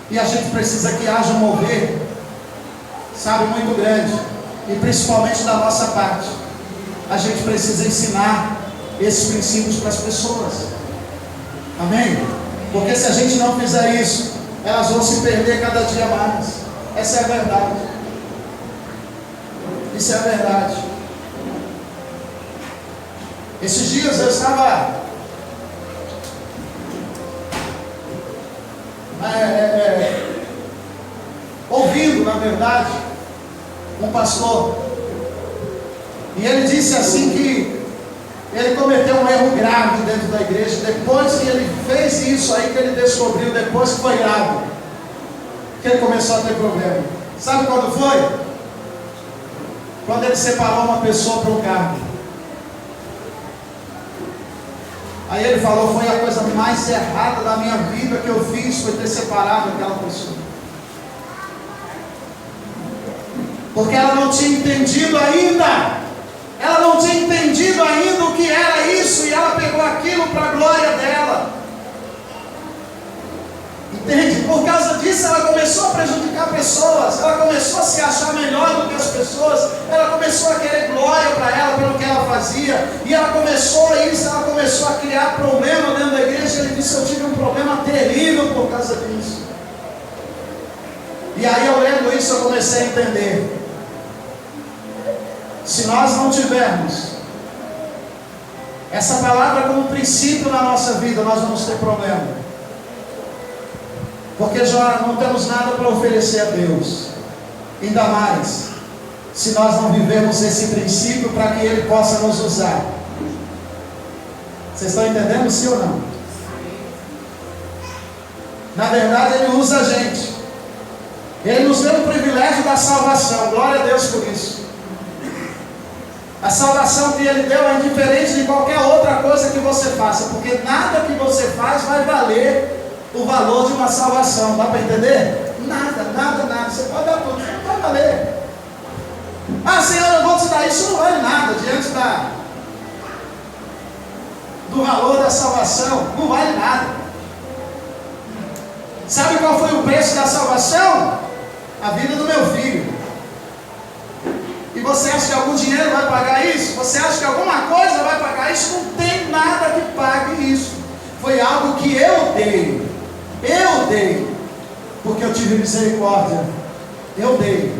Speaker 1: E a gente precisa que haja um mover, sabe, muito grande. E principalmente da nossa parte. A gente precisa ensinar esses princípios para as pessoas. Amém? Porque se a gente não fizer isso, elas vão se perder cada dia mais. Essa é a verdade. Isso é a verdade. Esses dias eu estava ouvindo, na verdade, um pastor, e ele disse assim que ele cometeu um erro grave dentro da igreja. Depois que ele fez isso aí, que ele descobriu, depois que foi grave, que ele começou a ter problema. Sabe quando foi? Quando ele separou uma pessoa para um cargo. Aí ele falou: foi a coisa mais errada da minha vida que eu fiz, foi ter separado aquela pessoa. Porque ela não tinha entendido ainda. Ela não tinha entendido ainda o que era isso, e ela pegou aquilo para a glória dela. Entende? Por causa disso ela começou a prejudicar pessoas, ela começou a se achar melhor do que as pessoas, ela começou a querer glória para ela pelo que ela fazia, e ela começou a criar problema dentro da igreja. Ele disse: eu tive um problema terrível por causa disso. E aí, eu lendo isso, eu comecei a entender. Se nós não tivermos essa palavra como princípio na nossa vida, nós vamos ter problema. Porque já não temos nada para oferecer a Deus. Ainda mais se nós não vivemos esse princípio para que Ele possa nos usar. Vocês estão entendendo, sim ou não? Na verdade, Ele usa a gente. Ele nos deu o privilégio da salvação. Glória a Deus por isso. A salvação que Ele deu é indiferente de qualquer outra coisa que você faça, porque nada que você faz vai valer o valor de uma salvação. Dá para entender? Nada. Você pode dar tudo, não vai valer. Ah, Senhor, eu vou te dar isso. Não vale nada diante do valor da salvação. Não vale nada. Sabe qual foi o preço da salvação? A vida do meu filho. E você acha que algum dinheiro vai pagar isso? Você acha que alguma coisa vai pagar isso? Não tem nada que pague isso. Foi algo que eu dei. Eu dei. Porque eu tive misericórdia. Eu dei.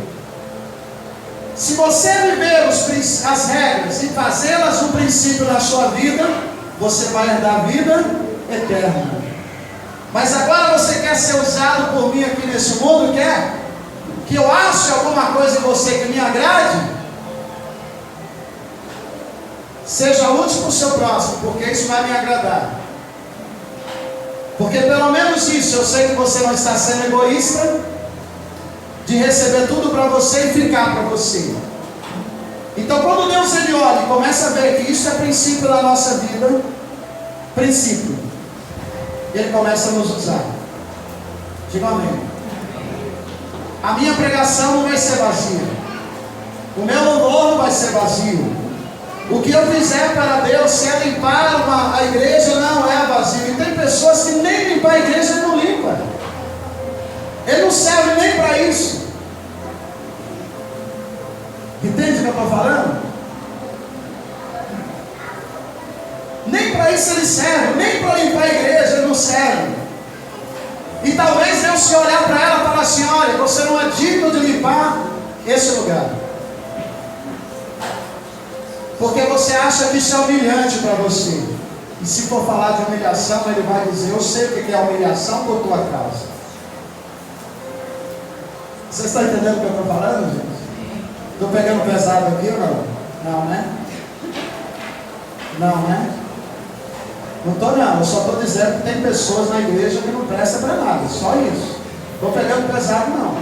Speaker 1: Se você viver as regras e fazê-las um princípio na sua vida, você vai herdar a vida eterna. Mas agora você quer ser usado por mim aqui nesse mundo? Quer? Que eu ache alguma coisa em você que me agrade? Seja útil para o seu próximo, porque isso vai me agradar. Porque pelo menos isso, eu sei que você não está sendo egoísta de receber tudo para você e ficar para você. Então quando Deus ele olha e começa a ver que isso é princípio da nossa vida, princípio, Ele começa a nos usar. Diga amém. A minha pregação não vai ser vazia. O meu louvor não vai ser vazio. O que eu fizer para Deus, se é limpar a igreja, não é vazio. E tem pessoas que nem limpar a igreja ele não limpa. Ele não serve nem para isso. Entende o que eu estou falando? Nem para isso ele serve. Nem para limpar a igreja ele não serve. E talvez Deus, se olhar para ela e falar assim: olha, você não é digno de limpar esse lugar. Porque você acha que isso é humilhante para você. E se for falar de humilhação, ele vai dizer: eu sei o que é humilhação por tua causa. Você está entendendo o que eu estou falando, gente? Estou pegando pesado aqui ou não? Não, né? Não, né? Não estou não, eu só estou dizendo que tem pessoas na igreja que não prestam para nada, só isso. Estou pegando pesado não.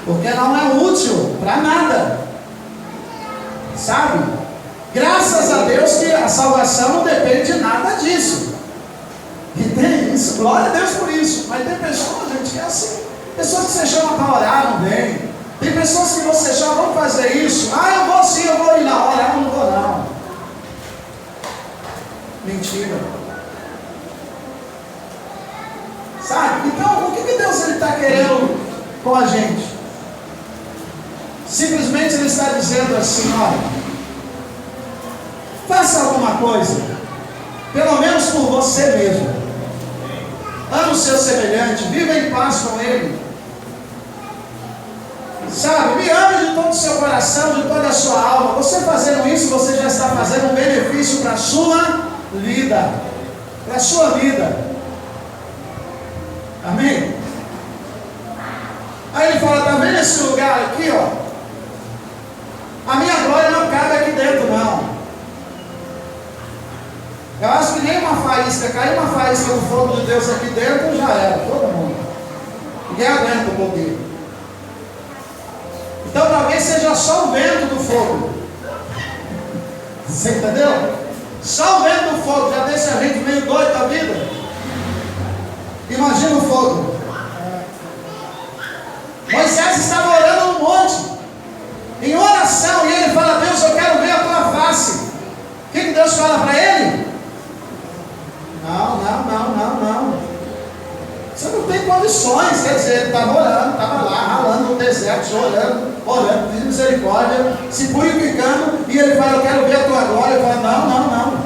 Speaker 1: Porque não é útil para nada. Sabe? Graças a Deus que a salvação não depende de nada disso. Entende isso? Glória a Deus por isso. Mas tem pessoas, gente, que é assim. Pessoas que você chama para orar, não vem. Tem pessoas que você chama: vamos fazer isso. Ah, eu vou sim, eu vou ir lá. Orar, não vou não. Mentira. Sabe? Então, o que Deus está querendo com a gente? Simplesmente Ele está dizendo assim: olha, faça alguma coisa, pelo menos por você mesmo. ame o seu semelhante, viva em paz com ele. Sabe, me ame de todo o seu coração, de toda a sua alma. Você fazendo isso, você já está fazendo um benefício para a sua vida. Para a sua vida. Amém? Aí ele fala, está vendo esse lugar aqui, ó? A minha glória não cabe aqui dentro, não. Eu acho que nem uma faísca, caiu uma faísca do fogo de Deus aqui dentro, já era, todo mundo. Ninguém aguenta o poder. Então talvez seja só o vento do fogo. Você entendeu? Só o vento do fogo já deixa a gente meio doido da vida. Imagina o fogo. Moisés estava orando no monte, em oração, e ele fala, Deus, eu quero ver a tua face. O que Deus fala para ele? Não. Você não tem condições. Quer dizer, ele estava orando, estava lá, ralando no deserto, orando, pedindo misericórdia, se purificando, e ele fala, eu quero ver a tua glória. Ele fala, não.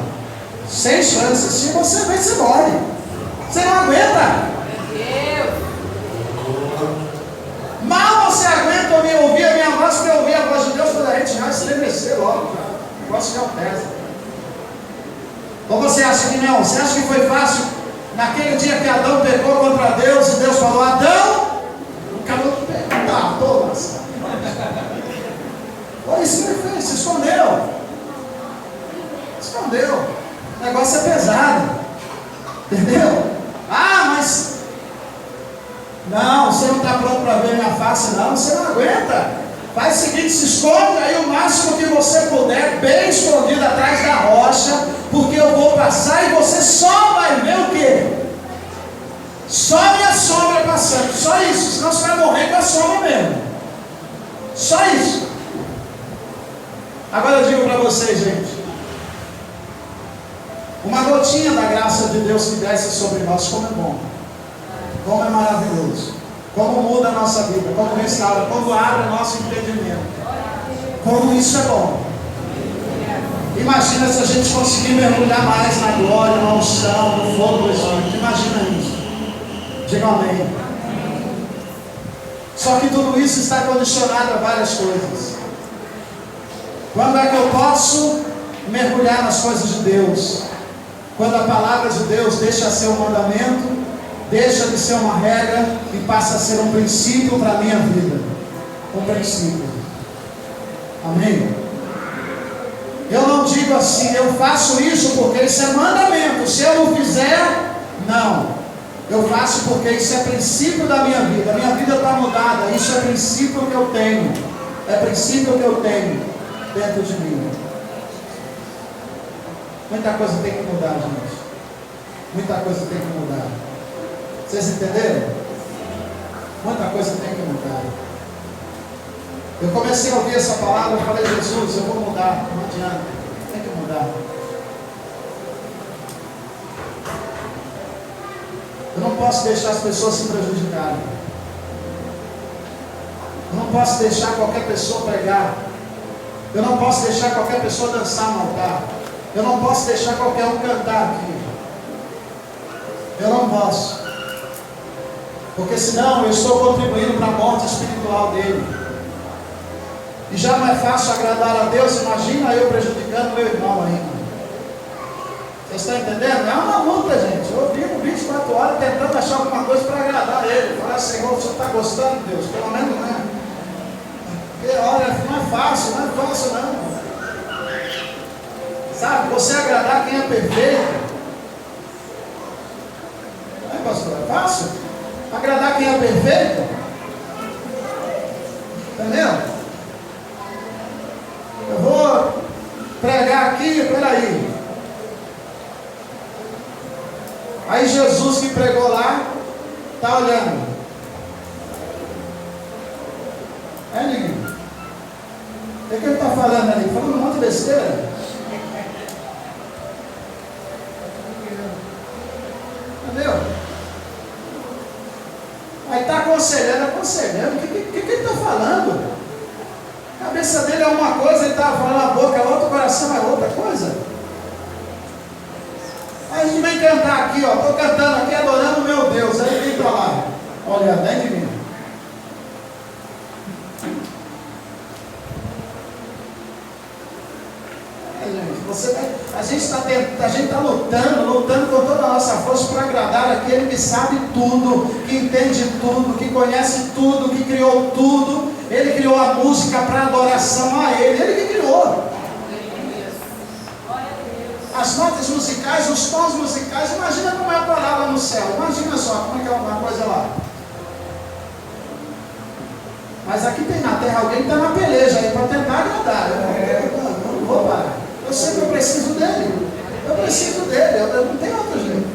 Speaker 1: Sem chance. Se você vem, você morre. Você não aguenta. Mal você aguenta ouvir a minha voz, porque ouvir a voz de Deus, quando a gente já estremecer logo, o negócio já pesa. Ou você acha que não? Você acha que foi fácil naquele dia que Adão pecou contra Deus e Deus falou, Adão, o cabelo tá, todas. Olha isso que ele fez, se escondeu. O negócio é pesado. Entendeu? Mas não, você não está pronto para ver minha face, não. Você não aguenta. Faz o seguinte, se esconde aí o máximo que você puder, bem escondido atrás da rocha, porque eu vou passar e você só vai ver o quê? Só minha sombra passando, só isso, senão você vai morrer com a sombra mesmo. Só isso. Agora eu digo para vocês, gente, uma gotinha da graça de Deus que desce sobre nós, como é bom, como é maravilhoso, como muda a nossa vida, como restaura, como abre o nosso entendimento, como isso é bom. Imagina se a gente conseguir mergulhar mais na glória, na unção, no fogo do Espírito. Imagina isso. Diga amém. Só que tudo isso está condicionado a várias coisas. Quando é que eu posso mergulhar nas coisas de Deus? Quando a palavra de Deus deixa de ser um mandamento, deixa de ser uma regra e passa a ser um princípio para a minha vida. Um princípio. Amém? Eu não digo assim, eu faço isso porque isso é mandamento. Se eu não fizer, não. Eu faço porque isso é princípio da minha vida. A minha vida está mudada. Isso é princípio que eu tenho. É princípio que eu tenho dentro de mim. Muita coisa tem que mudar, gente. Muita coisa tem que mudar. Vocês entenderam? Muita coisa tem que mudar. Eu comecei a ouvir essa palavra e falei, Jesus, eu vou mudar. Não adianta. Tem que mudar. Eu não posso deixar as pessoas se prejudicarem. Eu não posso deixar qualquer pessoa pregar. Eu não posso deixar qualquer pessoa dançar no altar. Eu não posso deixar qualquer um cantar aqui. Eu não posso. Porque senão eu estou contribuindo para a morte espiritual dele. E já não é fácil agradar a Deus. Imagina eu prejudicando meu irmão ainda. Vocês estão entendendo? É uma luta, gente. Eu vivo 24 horas tentando achar alguma coisa para agradar ele. Falar, Senhor, o Senhor está gostando, Deus? Pelo menos não é. Porque, olha, não é fácil não. Sabe, você agradar quem é perfeito. Não é, pastor? É fácil? Agradar quem é perfeito? Entendeu? Eu vou pregar aqui, peraí. Aí Jesus que pregou lá, está olhando. Ninguém. O que ele está falando ali? Falando um monte de besteira. Entendeu? Aí está aconselhando. O que ele está falando? A cabeça dele é uma coisa, ele estava falando a boca, é outra, o coração é outra coisa. Aí a gente vem cantar aqui, ó, estou cantando aqui, adorando o meu Deus. Aí vem para lá, olha, nem de mim. A gente está lutando com toda a nossa força para agradar aquele que sabe tudo, que entende tudo, que conhece tudo, que criou tudo. Ele criou a música para adoração a Ele que criou. As notas musicais, os tons musicais, imagina como é a palavra no céu, imagina só como é que é uma coisa lá. Mas aqui tem na terra alguém que está na peleja aí para tentar agradar. Eu não vou parar. Eu sei que eu preciso dele. Eu não tenho outro jeito.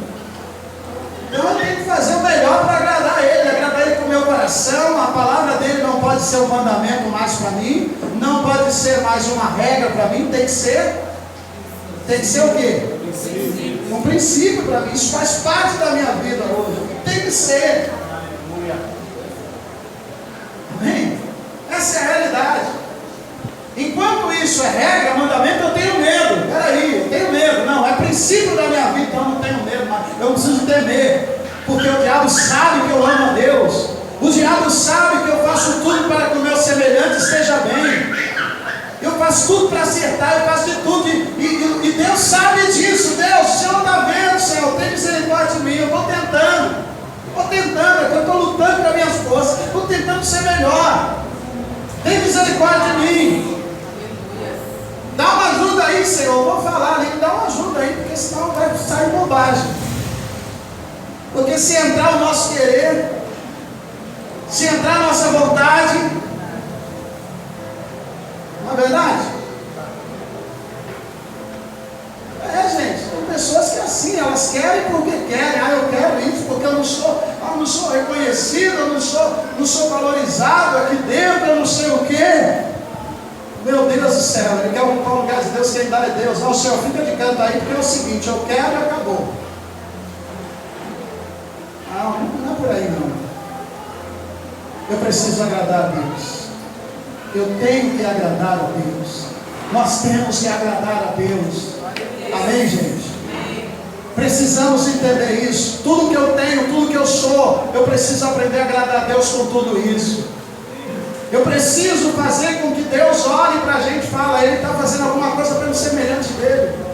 Speaker 1: Então eu tenho que fazer o melhor para agradar ele com o meu coração. A palavra dele não pode ser um mandamento mais para mim, não pode ser mais uma regra para mim, tem que ser o quê? Um princípio para mim. Isso faz parte da minha vida hoje. Tem que ser. Amém? Essa é a realidade. Enquanto isso é regra, mandamento, eu tenho medo. Peraí, eu tenho medo. Não, é princípio da minha vida, então eu não tenho medo, mas eu preciso temer. Porque o diabo sabe que eu amo a Deus. O diabo sabe que eu faço tudo para que o meu semelhante esteja bem. Eu faço tudo para acertar, eu faço de tudo. E Deus sabe disso. Deus, o Senhor está vendo, Senhor, tem misericórdia de mim. Eu vou tentando, é que eu estou lutando para minhas forças. Estou tentando ser melhor. Tem misericórdia de mim. Dá uma ajuda aí, Senhor. Eu vou falar ali, dá uma ajuda aí, porque senão vai sair bobagem. Porque se entrar o nosso querer, se entrar a nossa vontade, não é verdade? Gente, tem pessoas que assim, elas querem porque querem. Eu quero isso porque eu não sou reconhecido, eu não sou valorizado aqui dentro, eu não sei o quê. Meu Deus do céu, ele quer ocupar o lugar de Deus, quem dá é Deus. Não, Senhor, fica de canto aí, porque é o seguinte, eu quero e acabou. Não é por aí não. Eu preciso agradar a Deus. Eu tenho que agradar a Deus. Nós temos que agradar a Deus. Amém, gente? Precisamos entender isso. Tudo que eu tenho, tudo que eu sou, eu preciso aprender a agradar a Deus com tudo isso. Eu preciso fazer com que Deus olhe para a gente e fale, Ele está fazendo alguma coisa para um semelhante dele.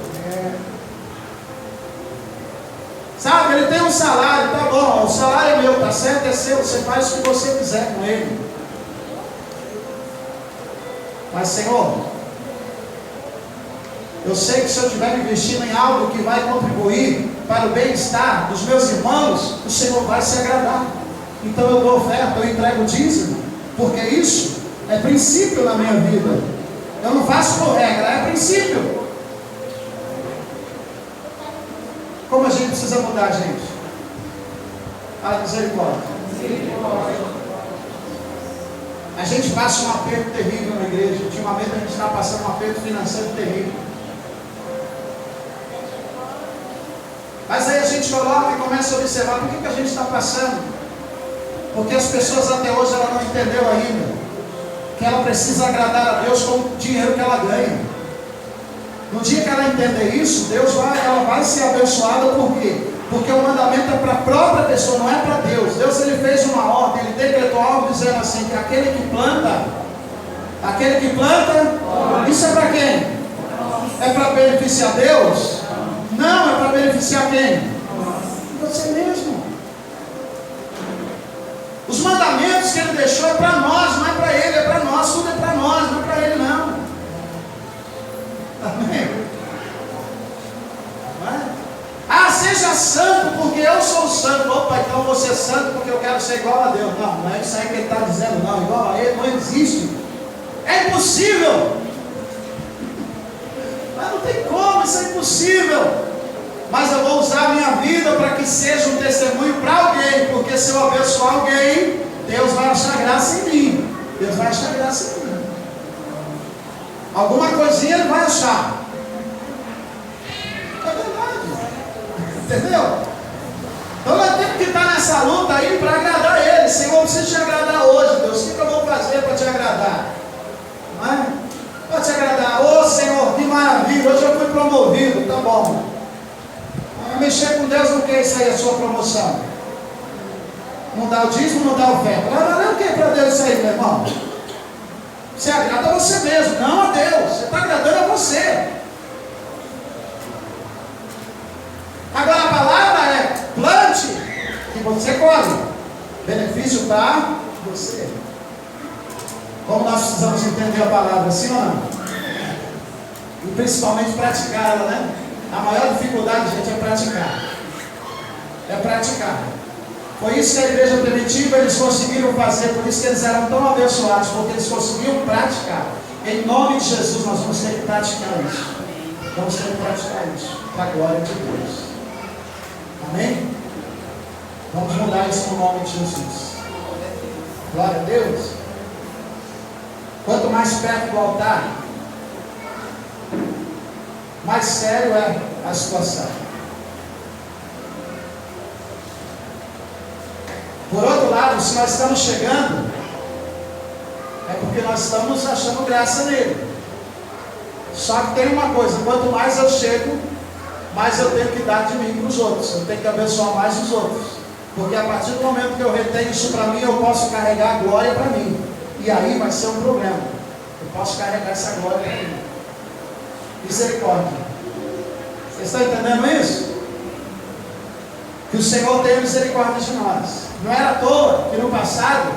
Speaker 1: Sabe, ele tem um salário, tá bom, o salário é meu, tá certo, é seu, você faz o que você quiser com ele. Mas, Senhor, eu sei que se eu estiver investindo em algo que vai contribuir para o bem-estar dos meus irmãos, o Senhor vai se agradar. Então eu dou oferta, eu entrego o dízimo, porque isso é princípio na minha vida. Eu não faço por regra, é princípio. Como a gente precisa mudar, gente? A misericórdia. A gente passa um aperto terrível na igreja. Ultimamente a gente está passando um aperto financeiro terrível. Mas aí a gente coloca e começa a observar por que a gente está passando. Porque as pessoas até hoje ela não entendeu ainda que ela precisa agradar a Deus com o dinheiro que ela ganha. No dia que ela entender isso, ela vai ser abençoada. Por quê? Porque o mandamento é para a própria pessoa, não é para Deus. Deus ele fez uma ordem, ele decretou algo dizendo assim, que aquele que planta, isso é para quem? É para beneficiar Deus? Não, é para beneficiar quem? Você mesmo. Os mandamentos que ele deixou é para nós, não é para ele, é para nós, tudo é para nós, não é para ele não. Amém? Seja santo porque eu sou santo. Opa, então eu vou ser santo porque eu quero ser igual a Deus. Não é isso aí que ele está dizendo, não. Igual a ele não existe. É impossível. Mas não tem como, isso é impossível. Mas eu vou usar a minha vida para que seja um testemunho para alguém. Porque se eu abençoar alguém, Deus vai achar graça em mim. Deus vai achar graça em mim. Alguma coisinha ele vai achar. É verdade. Entendeu? Então nós temos que estar nessa luta aí para agradar Ele. Senhor, eu preciso te agradar hoje, Deus. O que eu vou fazer para te agradar? Não é? Para te agradar. Ô Senhor, que maravilha. Hoje eu fui promovido. Tá bom. Me mexer com Deus, não quer isso aí, a sua promoção. Não dá o dízimo, não dá a oferta. Não, o que é para Deus isso aí, meu irmão? Você agrada a você mesmo, não a Deus. Você está agradando a você. Agora a palavra é: plante e você colhe. Benefício para você. Como nós precisamos entender a palavra, sim ou não? E principalmente praticar ela, né? A maior dificuldade, gente, é praticar. É praticar. Foi isso que a igreja primitiva eles conseguiram fazer, por isso que eles eram tão abençoados, porque eles conseguiam praticar. Em nome de Jesus, nós vamos ter que praticar isso. Vamos ter que praticar isso, para a glória de Deus. Amém? Vamos mudar isso no nome de Jesus. Glória a Deus. Quanto mais perto do altar, mais sério é a situação. Por outro lado, se nós estamos chegando, é porque nós estamos achando graça nele. Só que tem uma coisa: quanto mais eu chego, mais eu tenho que dar de mim para os outros. Eu tenho que abençoar mais os outros. Porque a partir do momento que eu retenho isso para mim, eu posso carregar a glória para mim. E aí vai ser um problema. Eu posso carregar essa glória para mim. Misericórdia. Vocês estão entendendo isso? Que o Senhor tenha misericórdia de nós. Não era à toa que no passado,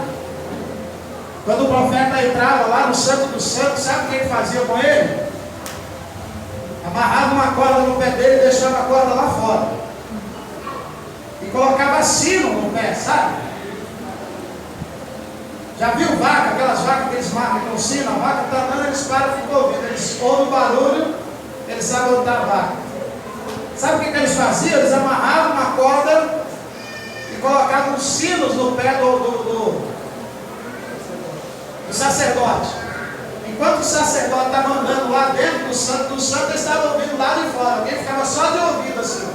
Speaker 1: quando o profeta entrava lá no Santo dos Santos, sabe o que ele fazia com ele? Amarrava uma corda no pé dele e deixava a corda lá fora. E colocava sino no pé, sabe? Já viu vaca, aquelas vacas que eles marcam com sino? A vaca está andando, eles param e ficam ouvindo. Eles ouvem o barulho, eles sabem onde está a vaca. Sabe o que eles faziam? Eles amarravam uma corda e colocavam sinos no pé do sacerdote. Enquanto o sacerdote estava andando lá dentro do santo, eles estavam ouvindo lá de fora. Alguém ficava só de ouvido assim.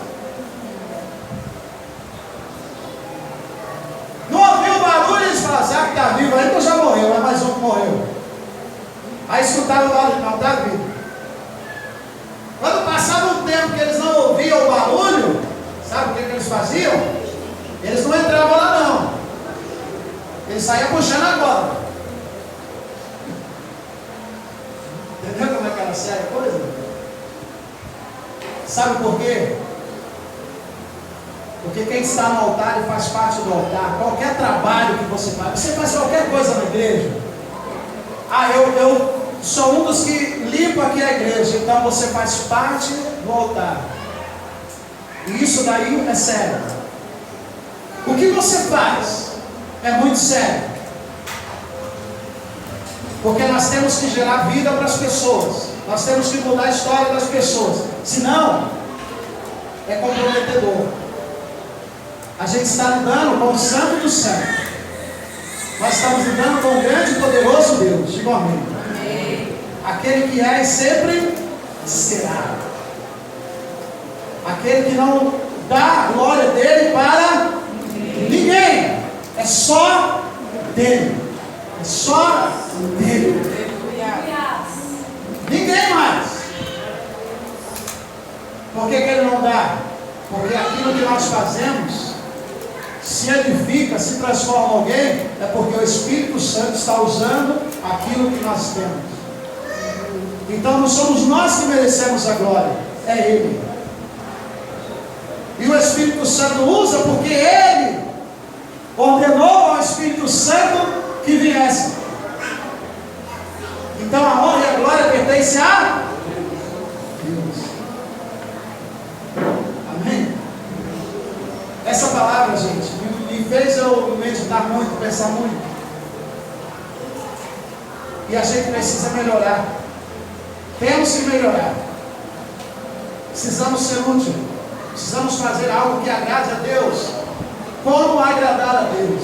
Speaker 1: Não ouviu o barulho, eles falavam: ah, que está vivo aí, então já morreu, é mais um que morreu. Aí escutaram o barulho: não, está vivo. Quando passava um tempo que eles não ouviam o barulho, sabe o que eles faziam? Eles não entravam lá não. Eles saíam puxando a corda. Entendeu como é que era séria a coisa? Sabe por quê? Porque quem está no altar e faz parte do altar, qualquer trabalho que você faz qualquer coisa na igreja. Ah, eu sou um dos que limpa aqui a igreja, então você faz parte do altar. E isso daí é sério. O que você faz é muito sério. Porque nós temos que gerar vida para as pessoas. Nós temos que mudar a história das pessoas. Senão, é comprometedor. A gente está lidando com o Santo dos Santos. Nós estamos lidando com o grande e poderoso Deus. Diga amém. Aquele que é e sempre será. Aquele que não dá a glória dele para ninguém. É só dele. É só dele. Ninguém mais. Por que ele não dá? Porque aquilo que nós fazemos se edifica, se transforma em alguém, é porque o Espírito Santo está usando aquilo que nós temos. Então não somos nós que merecemos a glória, é Ele. E o Espírito Santo usa porque Ele ordenou ao Espírito Santo que viesse. Então a honra e a glória pertence a Deus. Amém? Essa palavra, gente, me fez eu meditar muito, pensar muito. E a gente precisa melhorar. Temos que melhorar. Precisamos ser úteis. Precisamos fazer algo que agrade a Deus. Como agradar a Deus?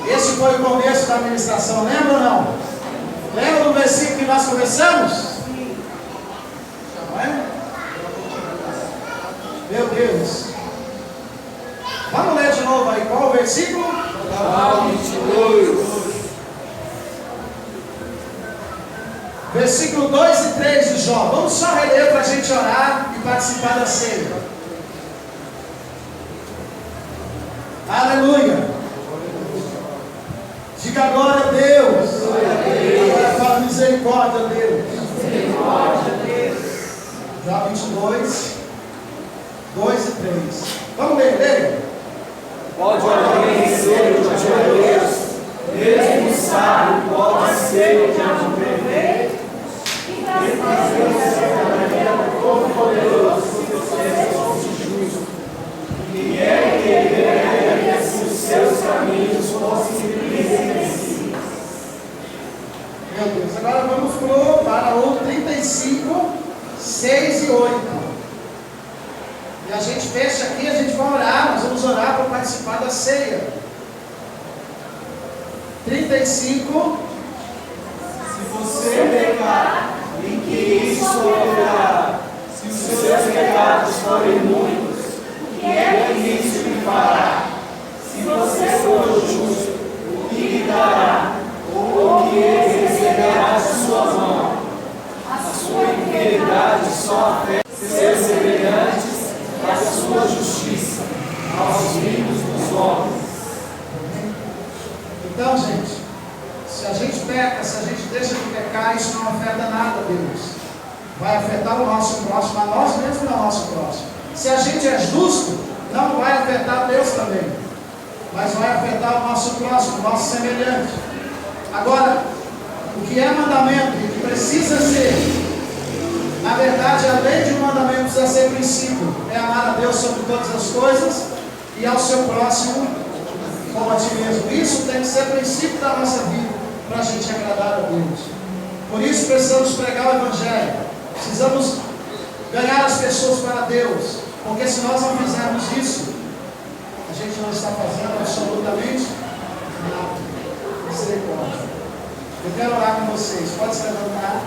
Speaker 1: Esse foi o começo da ministração, lembra ou não? Lembra do versículo que nós começamos? Não é? Meu Deus. Vamos ler de novo aí. Qual o versículo?
Speaker 2: Salmo 22.
Speaker 1: Versículo 2 e 3 de Jó. Vamos só reler para a gente orar e participar da ceia. Aleluia. Diga glória a Deus. Agora fala misericórdia a Deus.
Speaker 2: Misericórdia a Deus.
Speaker 1: Jó 22, 2 e 3. Vamos ler.
Speaker 2: Pode conhecer o teu Deus, mesmo sábio pode ser o que não prevê, e fazer você trabalhar todo-poderoso, você fosse justo. E é que ele veria se os seus caminhos fossem reconhecidos.
Speaker 1: Meu Deus, agora vamos para o 35, 6 e 8. E a gente fecha aqui, a gente vai orar, nós vamos orar para participar da ceia. 35.
Speaker 2: Se você pecar, em que isso ocorrerá? Se os seus pecados forem muitos, o que é que isso lhe fará? Se você for justo, o que lhe dará? Ou o que ele receberá de sua mão? A sua integridade só afeta seus semelhantes, a sua justiça aos filhos dos homens.
Speaker 1: Então, gente, se a gente peca, se a gente deixa de pecar, isso não afeta nada a Deus. Vai afetar o nosso próximo, a nós mesmos e ao nosso próximo. Se a gente é justo, não vai afetar Deus também, mas vai afetar o nosso próximo, o nosso semelhante. Agora, o que é mandamento e o que precisa ser, na verdade, além de um mandamento, precisa ser princípio. É amar a Deus sobre todas as coisas e ao seu próximo como a ti mesmo. Isso tem que ser princípio da nossa vida para a gente agradar a Deus. Por isso precisamos pregar o Evangelho. Precisamos ganhar as pessoas para Deus. Porque se nós não fizermos isso, a gente não está fazendo absolutamente nada. Misericórdia. Eu quero orar com vocês. Pode se levantar.